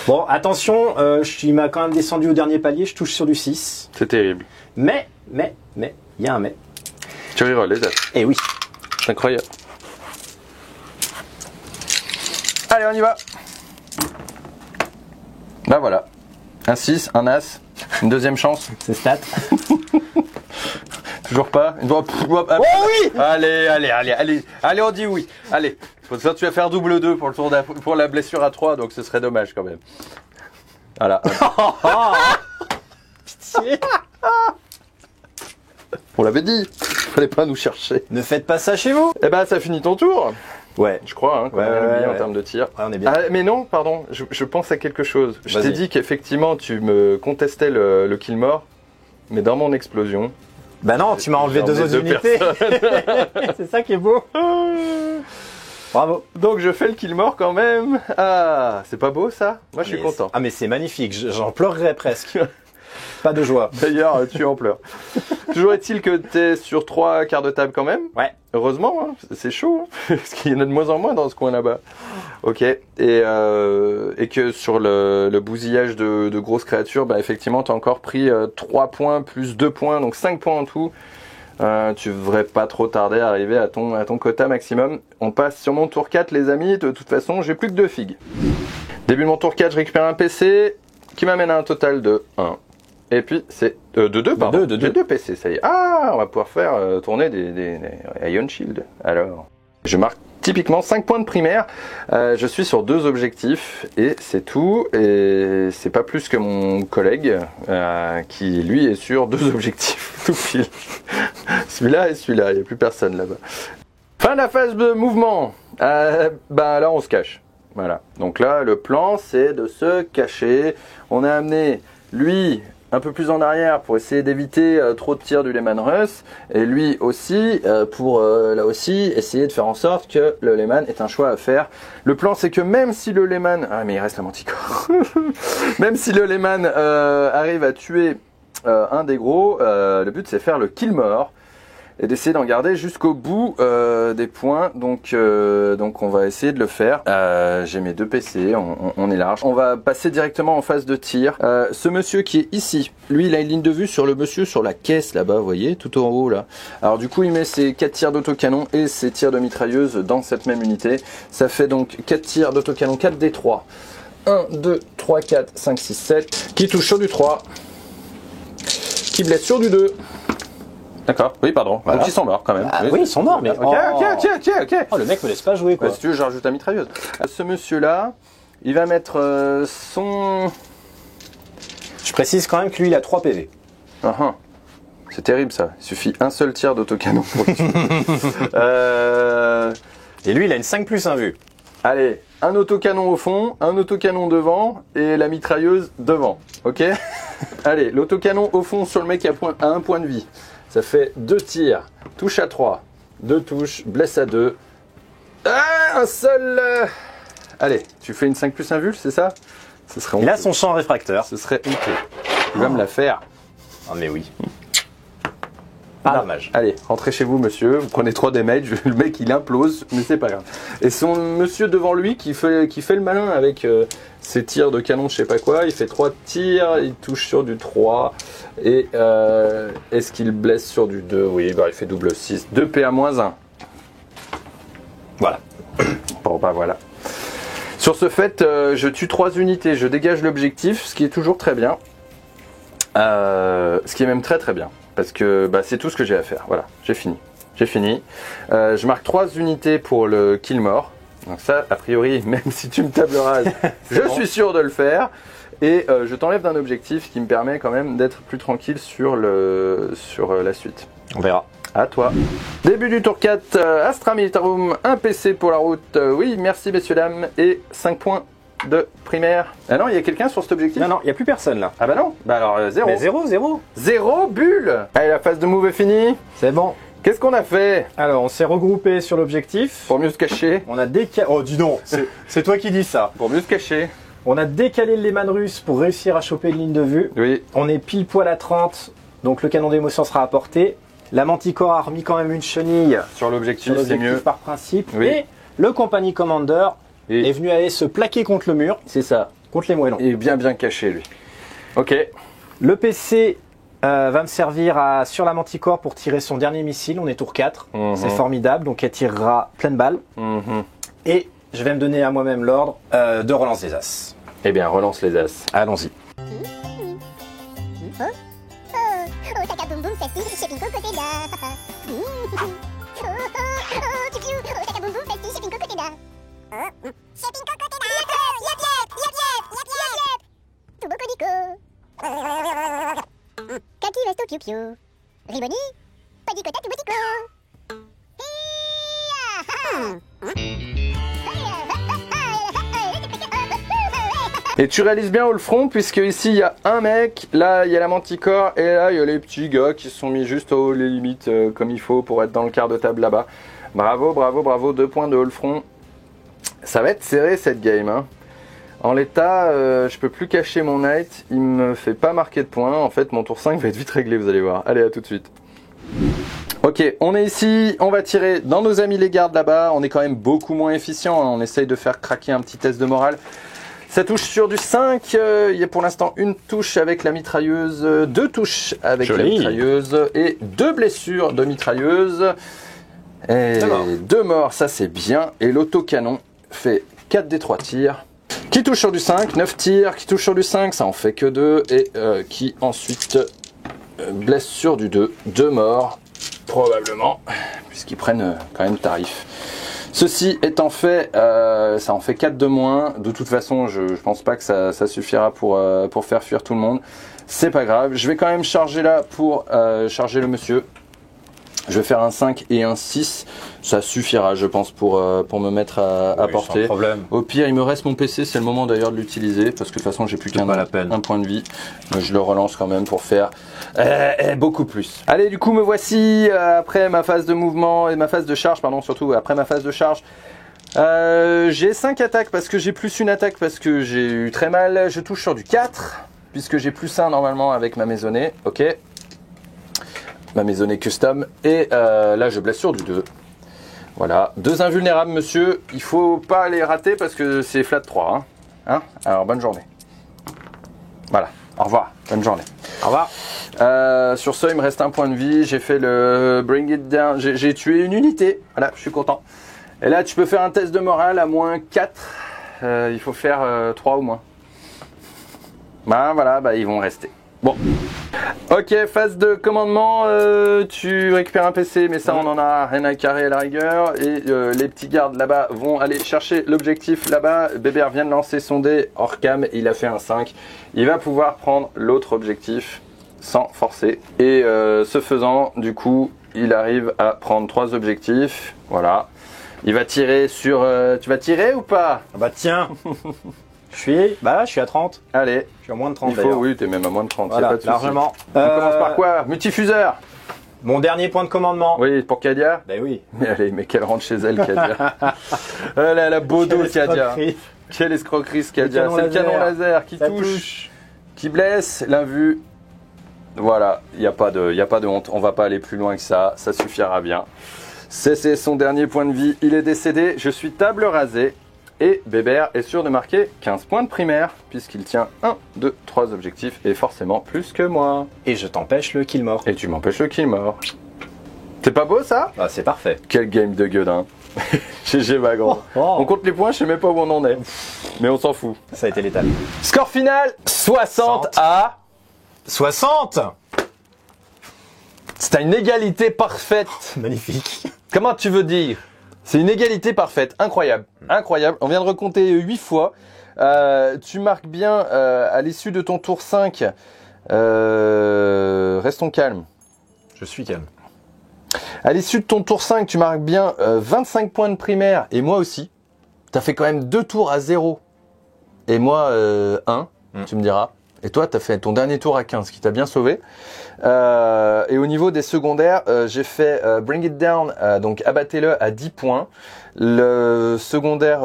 Bon, attention, il m'a quand même descendu au dernier palier, je touche sur du 6. C'est terrible. Mais, il y a un mais. Tu reroll les as. Eh oui. C'est incroyable. Allez, on y va. Bah voilà. Un 6, un as, une deuxième chance. C'est stat. Toujours pas. Oh oui. Allez, on dit oui. Allez. Faut que tu vas faire double 2 pour le tour pour la blessure à 3, donc ce serait dommage quand même. Voilà. Pitié. On l'avait dit. Fallait pas nous chercher. Ne faites pas ça chez vous. Eh ben, ça finit ton tour. Ouais. Je crois, hein, qu'on Ouais, a ouais, oublié en ouais. termes de tir. Ouais, on est bien. Ah, mais non, pardon, je pense à quelque chose. Je t'ai Vas-y. dit qu'effectivement, tu me contestais le kill mort, mais dans mon explosion, Bah non, tu m'as enlevé j'ai 2 emmené autres unités. C'est ça qui est beau. Bravo. donc je fais le kill mort quand même. Ah, c'est pas beau ça? Moi, je suis content. Ah mais c'est magnifique, j'en pleurerais presque. Pas de joie. D'ailleurs, tu en pleures. Toujours est-il que t'es sur 3 quarts de table quand même. Ouais. Heureusement, hein, c'est chaud, hein, parce qu'il y en a de moins en moins dans ce coin là-bas. Ok. Et que sur le bousillage de grosses créatures, bah effectivement, t'as encore pris 3 points plus 2 points, donc 5 points en tout. Tu devrais pas trop tarder à arriver à ton quota maximum. On passe sur mon tour 4, les amis. De toute façon, j'ai plus que 2 figues. Début de mon tour 4, je récupère un PC qui m'amène à un total de 1. Et puis c'est de 2, pardon. De 2. J'ai 2 PC, ça y est. Ah, on va pouvoir faire tourner des Ion Shield. Alors, je marque typiquement 5 points de primaire. Je suis sur 2 objectifs et c'est tout. Et c'est pas plus que mon collègue qui lui est sur 2 objectifs tout pile. Celui-là et celui-là, il n'y a plus personne là-bas. Fin de la phase de mouvement. Bah là on se cache. Voilà. Donc là le plan c'est de se cacher. On a amené lui un peu plus en arrière pour essayer d'éviter trop de tirs du Lehman Russ et lui aussi pour là aussi essayer de faire en sorte que le Lehman est un choix à faire. Le plan c'est que même si le Lehman, ah mais il reste la Manticore, même si le Lehman arrive à tuer un des gros, le but c'est faire le kill mort et d'essayer d'en garder jusqu'au bout des points. Donc on va essayer de le faire. J'ai mes 2 PC, on est large. On va passer directement en phase de tir. Ce monsieur qui est ici, lui il a une ligne de vue sur le monsieur sur la caisse là-bas, vous voyez, tout en haut là. Alors du coup il met ses 4 tirs d'autocanon et ses tirs de mitrailleuse dans cette même unité. Ça fait donc 4 tirs d'autocanon, 4 des 3. 1, 2, 3, 4, 5, 6, 7. Qui touche sur du 3. Qui blesse sur du 2. D'accord, oui pardon, voilà. Donc ils sont morts quand même. Ah, oui ils sont morts mais... Ok. Oh, le mec me laisse pas jouer quoi. Bah, si tu veux je rajoute la mitrailleuse. Ce monsieur là, il va mettre son... Je précise quand même que lui il a 3 PV. C'est terrible ça, il suffit un seul tir d'autocanon pour le tuer. Et lui il a une 5+1 vue. Allez, un autocanon au fond, un autocanon devant et la mitrailleuse devant, ok. Allez, l'autocanon au fond sur le mec qui a un point de vie. Ça fait 2 tirs, touche à 3, 2 touches, blesse à 2. Ah, un seul... Allez, tu fais une 5+1 vue, c'est ça? Ce serait Il a son champ réfracteur. Ce serait honteux. Il va me la faire. Ah mais oui. Pas dommage. Allez, rentrez chez vous monsieur, vous prenez 3 damage, le mec il implose, mais c'est pas grave. Et son monsieur devant lui qui fait le malin avec ses tirs de canon je sais pas quoi, il fait 3 tirs, il touche sur du 3, et est-ce qu'il blesse sur du 2? Oui, bah il fait double 6, 2 PA-1. Voilà. Bon bah voilà. Sur ce fait, je tue 3 unités, je dégage l'objectif, ce qui est toujours très bien. Ce qui est même très très bien. Parce que bah, c'est tout ce que j'ai à faire. Voilà, j'ai fini. Je marque 3 unités pour le kill mort. Donc ça, a priori, même si tu me tables rases, je suis sûr de le faire. Et je t'enlève d'un objectif qui me permet quand même d'être plus tranquille sur la suite. On verra. À toi. Début du tour 4, Astra Militarum, un PC pour la route. Oui, merci messieurs dames. Et 5 points de primaire. Ah non, il y a quelqu'un sur cet objectif? Non, il n'y a plus personne là. Ah bah non. Bah alors 0. Mais 0. 0 bulle. Allez, la phase de move est finie. C'est bon. Qu'est-ce qu'on a fait? Alors, on s'est regroupé sur l'objectif. Pour mieux se cacher. On a décalé... Oh, dis donc, c'est toi qui dis ça. Pour mieux se cacher. On a décalé le Lehman russe pour réussir à choper une ligne de vue. Oui. On est pile poil à 30, donc le canon d'émotion sera à portée. La Manticore a remis quand même une chenille sur l'objectif, c'est mieux. Par principe. Oui. Et le Company Commander est venu aller se plaquer contre le mur. C'est ça. Contre les moellons. Il est bien caché lui. Ok. Le PC va me servir sur la Manticore pour tirer son dernier missile. On est tour 4. C'est formidable. Donc elle tirera pleine balle. Et je vais me donner à moi-même l'ordre de relance des As. Eh bien, relance les As. Allons-y. Kaki resto piu-piu. Riboni, padicota tu botico. Et tu réalises bien au front, puisque ici il y a un mec, là il y a la Manticore, et là il y a les petits gars qui se sont mis juste aux les limites comme il faut pour être dans le quart de table là-bas. Bravo, 2 points de haut le front. Ça va être serré cette game, hein. En l'état, je peux plus cacher mon knight, il me fait pas marquer de points. En fait, mon tour 5 va être vite réglé, vous allez voir. Allez, à tout de suite. Ok, on est ici, on va tirer dans nos amis les gardes là-bas. On est quand même beaucoup moins efficient, hein. On essaye de faire craquer un petit test de morale. Ça touche sur du 5, il y a pour l'instant une touche avec la mitrailleuse, 2 touches avec la mitrailleuse et 2 blessures de mitrailleuse. Et 2 morts, ça c'est bien. Et l'autocanon fait 4 des 3 tirs. Qui touche sur du 5, 9 tirs, qui touche sur du 5, ça en fait que 2, et qui ensuite blesse sur du 2, 2 morts, probablement, puisqu'ils prennent quand même tarif. Ceci étant fait, ça en fait 4 de moins. De toute façon, je pense pas que ça suffira pour faire fuir tout le monde. C'est pas grave. Je vais quand même charger là pour charger le monsieur. Je vais faire un 5 et un 6. Ça suffira, je pense, pour me mettre à portée. Sans problème. Au pire, il me reste mon PC. C'est le moment d'ailleurs de l'utiliser. Parce que de toute façon, j'ai plus qu'un point de vie. Mais je le relance quand même pour faire beaucoup plus. Allez, du coup, me voici après ma phase de mouvement et ma phase de charge. Pardon, surtout après ma phase de charge. J'ai 5 attaques parce que j'ai plus une attaque parce que j'ai eu très mal. Je touche sur du 4. Puisque j'ai plus 1 normalement avec ma maisonnée. Ok. Ma maisonnée custom, et là je blesse sur du 2. Voilà, 2 invulnérables monsieur, il faut pas les rater parce que c'est flat 3. Hein. Alors bonne journée. Voilà, au revoir, bonne journée. Au revoir. Sur ce, il me reste un point de vie, j'ai fait le bring it down, j'ai tué une unité, voilà, je suis content. Et là tu peux faire un test de morale à moins 4, il faut faire 3 ou moins. Voilà, ils vont rester. Bon. Ok, phase de commandement, tu récupères un PC, mais ça on en a rien à carrer à la rigueur. Et les petits gardes là-bas vont aller chercher l'objectif là-bas. Bébert vient de lancer son dé hors cam, il a fait un 5. Il va pouvoir prendre l'autre objectif sans forcer. Et ce faisant, du coup, il arrive à prendre 3 objectifs. Voilà. Il va tirer sur... tu vas tirer ou pas? Bah tiens. Je suis à 30. Allez. Je suis à moins de 30 Il faut, d'ailleurs. oui, t'es même à moins de 30. Voilà, pas de souci. largement. On commence par quoi? Multifuseur. Mon dernier point de commandement. Oui, pour Kadia. Ben oui. Mais allez, mais qu'elle rentre chez elle, Kadia. Elle a la beau dos, Kadia. Quelle escroquerie, ce Kadia. C'est le canon laser qui touche, qui blesse, l'invue. Voilà, il n'y a pas de honte. On va pas aller plus loin que ça. Ça suffira bien. C'est son dernier point de vie. Il est décédé. Je suis table rasée. Et Bébert est sûr de marquer 15 points de primaire, puisqu'il tient 1, 2, 3 objectifs, et forcément plus que moi. Et je t'empêche le kill mort. Et tu m'empêches le kill mort. C'est pas beau ça? Ah, c'est parfait. Quel game de gueudin. GG Vagrant. On compte les points, je sais même pas où on en est. Mais on s'en fout. Ça a été létal. Score final, 60 à... 60. C'est une égalité parfaite. Magnifique. Comment tu veux dire? C'est une égalité parfaite, incroyable, incroyable. On vient de recompter 8 fois. Tu marques bien à l'issue de ton tour 5. Restons calmes. Je suis calme. À l'issue de ton tour 5, tu marques bien 25 points de primaire, et moi aussi. Tu as fait quand même 2 tours à 0. Et moi, 1, tu me diras. Et toi, tu as fait ton dernier tour à 15, qui t'a bien sauvé. Et au niveau des secondaires, j'ai fait Bring It Down, donc abattez-le à 10 points. Le secondaire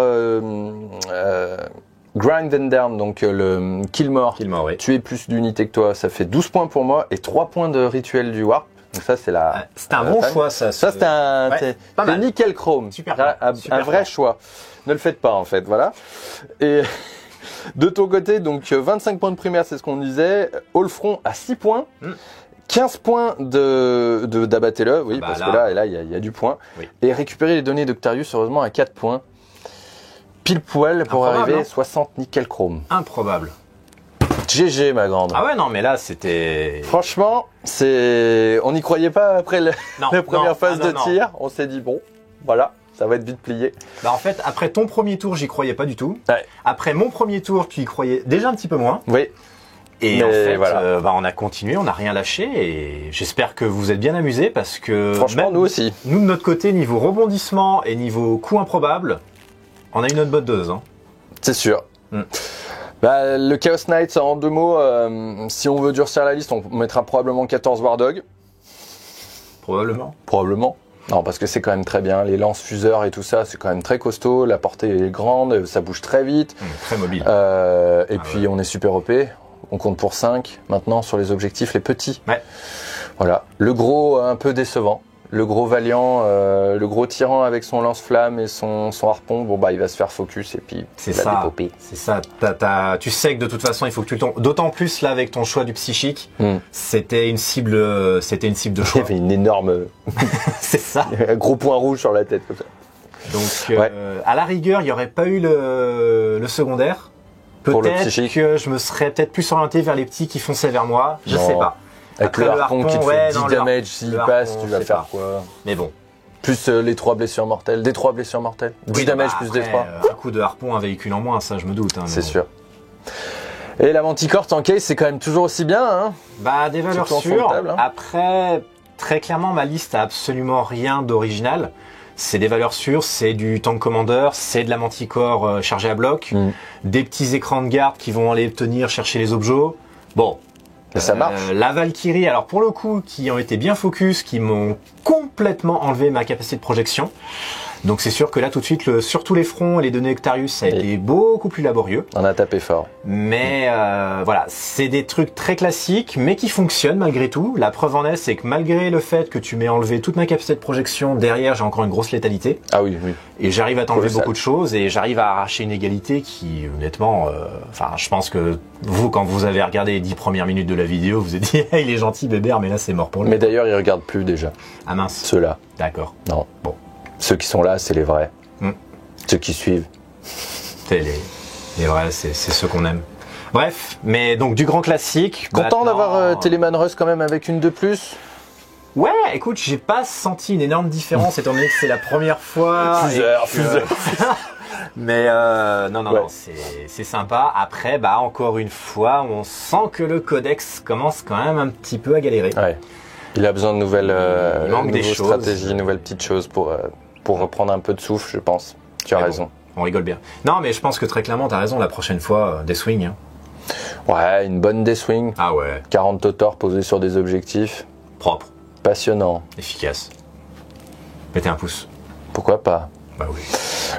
Grind and Down, donc le Kill More, oui. tuer plus d'unités que toi, ça fait 12 points pour moi, et 3 points de rituel du Warp. Donc ça, c'est la... C'était un bon choix, ça. Ça, c'était un... Ouais, c'est nickel chrome. Super. Un vrai choix. Ne le faites pas, en fait, voilà. Et... De ton côté, donc 25 points de primaire, c'est ce qu'on disait. All Front à 6 points. 15 points d'abattez-le, oui, parce que là, il y a du point. Oui. Et récupérer les données d'Octarius, heureusement, à 4 points. Pile poil pour arriver à 60 nickel chrome. Improbable. GG, ma grande. Ah ouais, non, mais là, c'était... Franchement, on n'y croyait pas après la première phase de tir. On s'est dit, bon, voilà. Ça va être vite plié. Bah en fait, après ton premier tour, j'y croyais pas du tout. Ouais. Après mon premier tour, tu y croyais déjà un petit peu moins. Oui. Et en fait, voilà. On a continué, on n'a rien lâché. Et j'espère que vous êtes bien amusés parce que... Franchement, nous aussi. Nous, de notre côté, niveau rebondissement et niveau coup improbable, on a une autre bonne dose. Hein. C'est sûr. Bah, le Chaos Knight, en 2 mots, si on veut durcir la liste, on mettra probablement 14 War Dog. Probablement. Non, parce que c'est quand même très bien. Les lance-fuseurs et tout ça, c'est quand même très costaud. La portée est grande, ça bouge très vite. Très mobile. Et puis, on est super OP. On compte pour 5 maintenant sur les objectifs, les petits. Ouais. Voilà. Le gros, un peu décevant. Le gros Valiant, le gros tyran avec son lance-flamme et son harpon, bon bah il va se faire focus et puis il va dépoper. C'est ça. Tu sais que de toute façon il faut que tu le tombes. D'autant plus là avec ton choix du psychique, c'était une cible de choix. Il y avait une énorme, c'est ça, un gros point rouge sur la tête comme ça. Donc à la rigueur il n'y aurait pas eu le secondaire. pour le Peut-être psychique. que je me serais peut-être plus orienté vers les petits qui fonçaient vers moi. Je Non. sais pas. Avec Après, le harpon qui te fait 10 non, damage s'il le passe, harpon, tu vas c'est faire pas. quoi? Mais bon. Plus les 3 blessures mortelles. Des 3 blessures mortelles. 10 Oui, damage bah, plus des après, 3. Un coup de harpon, un véhicule en moins, ça je me doute. Hein, mais C'est bon. sûr. Et la Manticore en case, c'est quand même toujours aussi bien, hein. Bah, des valeurs Surtout en fond de sûres. table, hein. Après, très clairement, ma liste a absolument rien d'original. C'est des valeurs sûres, c'est du Tank Commander, c'est de la Manticore chargée à bloc, des petits écrans de garde qui vont aller tenir chercher les objets. Bon. Et ça marche. La Valkyrie, alors pour le coup, qui ont été bien focus, qui m'ont complètement enlevé ma capacité de projection. Donc c'est sûr que là tout de suite, sur tous les fronts et les données Nectarius, ça a été beaucoup plus laborieux. On a tapé fort. Mais voilà, c'est des trucs très classiques, mais qui fonctionnent malgré tout. La preuve en est, c'est que malgré le fait que tu m'aies enlevé toute ma capacité de projection, derrière j'ai encore une grosse létalité. Ah oui, oui. Et j'arrive à t'enlever Colossal. beaucoup de choses et j'arrive à arracher une égalité qui, honnêtement, enfin, je pense que vous, quand vous avez regardé les 10 premières minutes de la vidéo, vous vous êtes dit, il est gentil Bébert, mais là c'est mort pour lui. Mais d'ailleurs, ils regardent plus déjà. Ah mince, Ceux-là. d'accord. Non. Bon. Ceux qui sont là, c'est les vrais. Mm. Ceux qui suivent. C'est les vrais, c'est ceux qu'on aime. Bref, mais donc du grand classique. Content Maintenant- d'avoir Telemann Rust quand même avec une de plus. Ouais, écoute, j'ai pas senti une énorme différence étant donné que c'est la première fois. Fuseur, et que- fuseur. Mais non, Ouais. non, c'est sympa. Après, bah encore une fois, on sent que le codex commence quand même un petit peu à galérer. Ouais. Il a besoin de nouvelles Il manque des nouvelles choses. stratégies, nouvelles petites choses pour reprendre un peu de souffle, je pense. Tu as Mais bon. raison. On rigole bien. Non, mais je pense que très clairement, t'as raison. La prochaine fois, des swings. Hein. Ouais, une bonne Deathwing. Ah ouais, 40 Totor posés sur des objectifs. propre, Passionnant. efficace. Mettez un pouce. Pourquoi pas? Bah oui.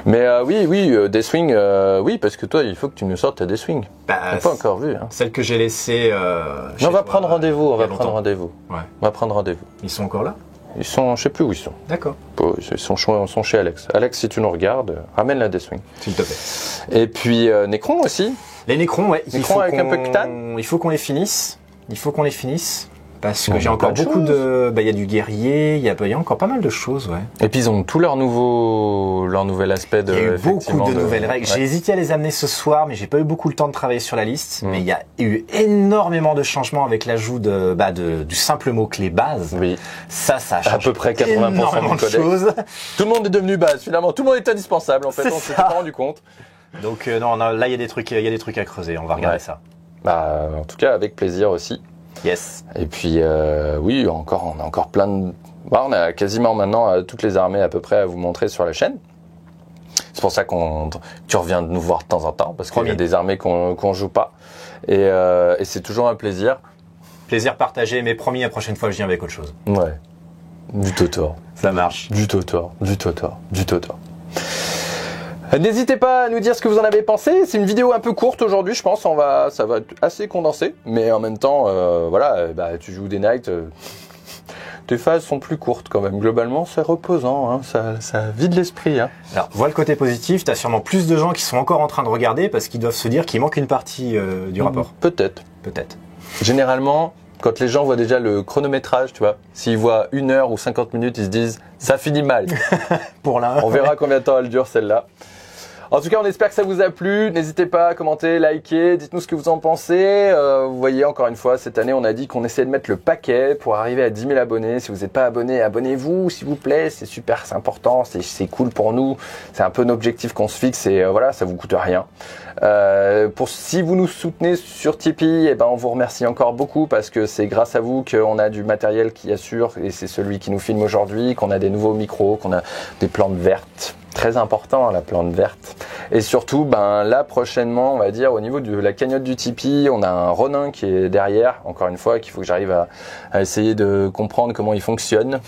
Mais oui, Deathwing, oui, parce que toi, il faut que tu nous sortes ta Deathwing. Bah, On n'a pas encore vu. Hein. celle que j'ai laissée. Mais on va prendre rendez-vous, on il y a va prendre longtemps. rendez-vous. Ouais. On va prendre rendez-vous. Ils sont encore là. Ils sont, je sais plus où ils sont. D'accord. Ils sont chez Alex. Alex, si tu nous regardes, ramène la Deathwing. S'il te plaît. Et puis Necron aussi. Les Necrons, ouais. Necrons avec un peu de ctane. Il faut qu'on les finisse. Il faut qu'on les finisse. Parce que Bon, j'ai bah, encore plein de beaucoup choses. de. Bah, il y a du guerrier, il y a encore pas mal de choses, ouais. Et puis ils ont tout leur nouvel aspect de. Il y a eu beaucoup effectivement, de nouvelles règles. Ouais. J'ai hésité à les amener ce soir, mais j'ai pas eu beaucoup le temps de travailler sur la liste. Mais il y a eu énormément de changements avec l'ajout du simple mot-clé base. Oui. Ça a À changé peu près 80% énormément du de codex. choses. Tout le monde est devenu base finalement. Tout le monde est indispensable en fait. C'est On s'est ça. pas rendu compte. Donc non, là il y a des trucs à creuser. On va regarder Ouais. ça. Bah, en tout cas, avec plaisir aussi. Yes. Et puis, oui, on a encore plein de. Bah, on a quasiment maintenant toutes les armées à peu près à vous montrer sur la chaîne. C'est pour ça tu reviens de nous voir de temps en temps, parce qu'il y a Promis. des armées qu'on joue pas. Et c'est toujours un plaisir. Plaisir partagé, mais promis, la prochaine fois je viens avec autre chose. Ouais. Du Totor. Ça marche. Du Totor. Du Totor. Du Totor. N'hésitez pas à nous dire ce que vous en avez pensé. C'est une vidéo un peu courte aujourd'hui, je pense. Ça va être assez condensé. Mais en même temps, voilà, tu joues des Knights. Tes phases sont plus courtes quand même. Globalement, c'est reposant. Hein. Ça vide l'esprit. Hein. Alors, vois le côté positif, t'as sûrement plus de gens qui sont encore en train de regarder parce qu'ils doivent se dire qu'il manque une partie du rapport. Peut-être. Peut-être. Généralement, quand les gens voient déjà le chronométrage, tu vois, s'ils voient 1 heure ou 50 minutes, ils se disent « ça finit mal ». Pour l'un. On verra combien de temps elle dure celle-là. En tout cas, on espère que ça vous a plu. N'hésitez pas à commenter, liker, dites-nous ce que vous en pensez. Vous voyez, encore une fois, cette année, on a dit qu'on essayait de mettre le paquet pour arriver à 10 000 abonnés. Si vous n'êtes pas abonné, abonnez-vous, s'il vous plaît. C'est super, c'est important, c'est cool pour nous. C'est un peu un objectif qu'on se fixe et voilà, ça vous coûte rien. Si vous nous soutenez sur Tipeee, eh ben, on vous remercie encore beaucoup parce que c'est grâce à vous qu'on a du matériel qui assure et c'est celui qui nous filme aujourd'hui, qu'on a des nouveaux micros, qu'on a des plantes vertes. Très important, la plante verte. Et surtout, là, prochainement, on va dire, au niveau de la cagnotte du Tipeee, on a un Ronin qui est derrière, encore une fois, qu'il faut que j'arrive à essayer de comprendre comment il fonctionne.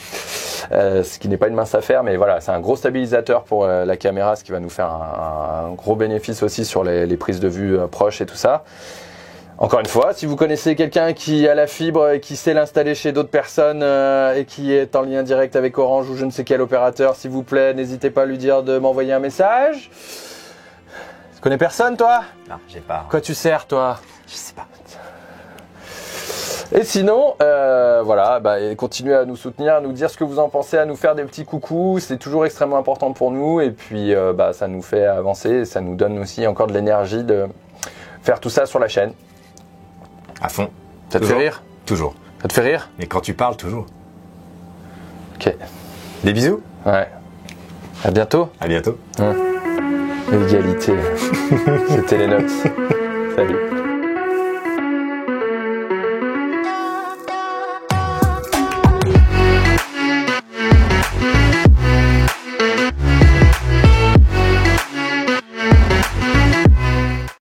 Ce qui n'est pas une mince affaire, mais voilà, c'est un gros stabilisateur pour la caméra, ce qui va nous faire un gros bénéfice aussi sur les prises de vue proches et tout ça. Encore une fois, si vous connaissez quelqu'un qui a la fibre et qui sait l'installer chez d'autres personnes et qui est en lien direct avec Orange ou je ne sais quel opérateur, s'il vous plaît, n'hésitez pas à lui dire de m'envoyer un message. Tu connais personne, toi? Non, j'ai pas. Quoi tu sers, toi? Je sais pas. Et sinon, voilà, continuez à nous soutenir, à nous dire ce que vous en pensez, à nous faire des petits coucous. C'est toujours extrêmement important pour nous et puis ça nous fait avancer et ça nous donne aussi encore de l'énergie faire tout ça sur la chaîne. À fond. Ça te fait rire? Toujours. Ça te fait rire? Mais quand tu parles, toujours. Ok. Des bisous. Ouais. À bientôt. À bientôt. L'égalité. C'était les notes.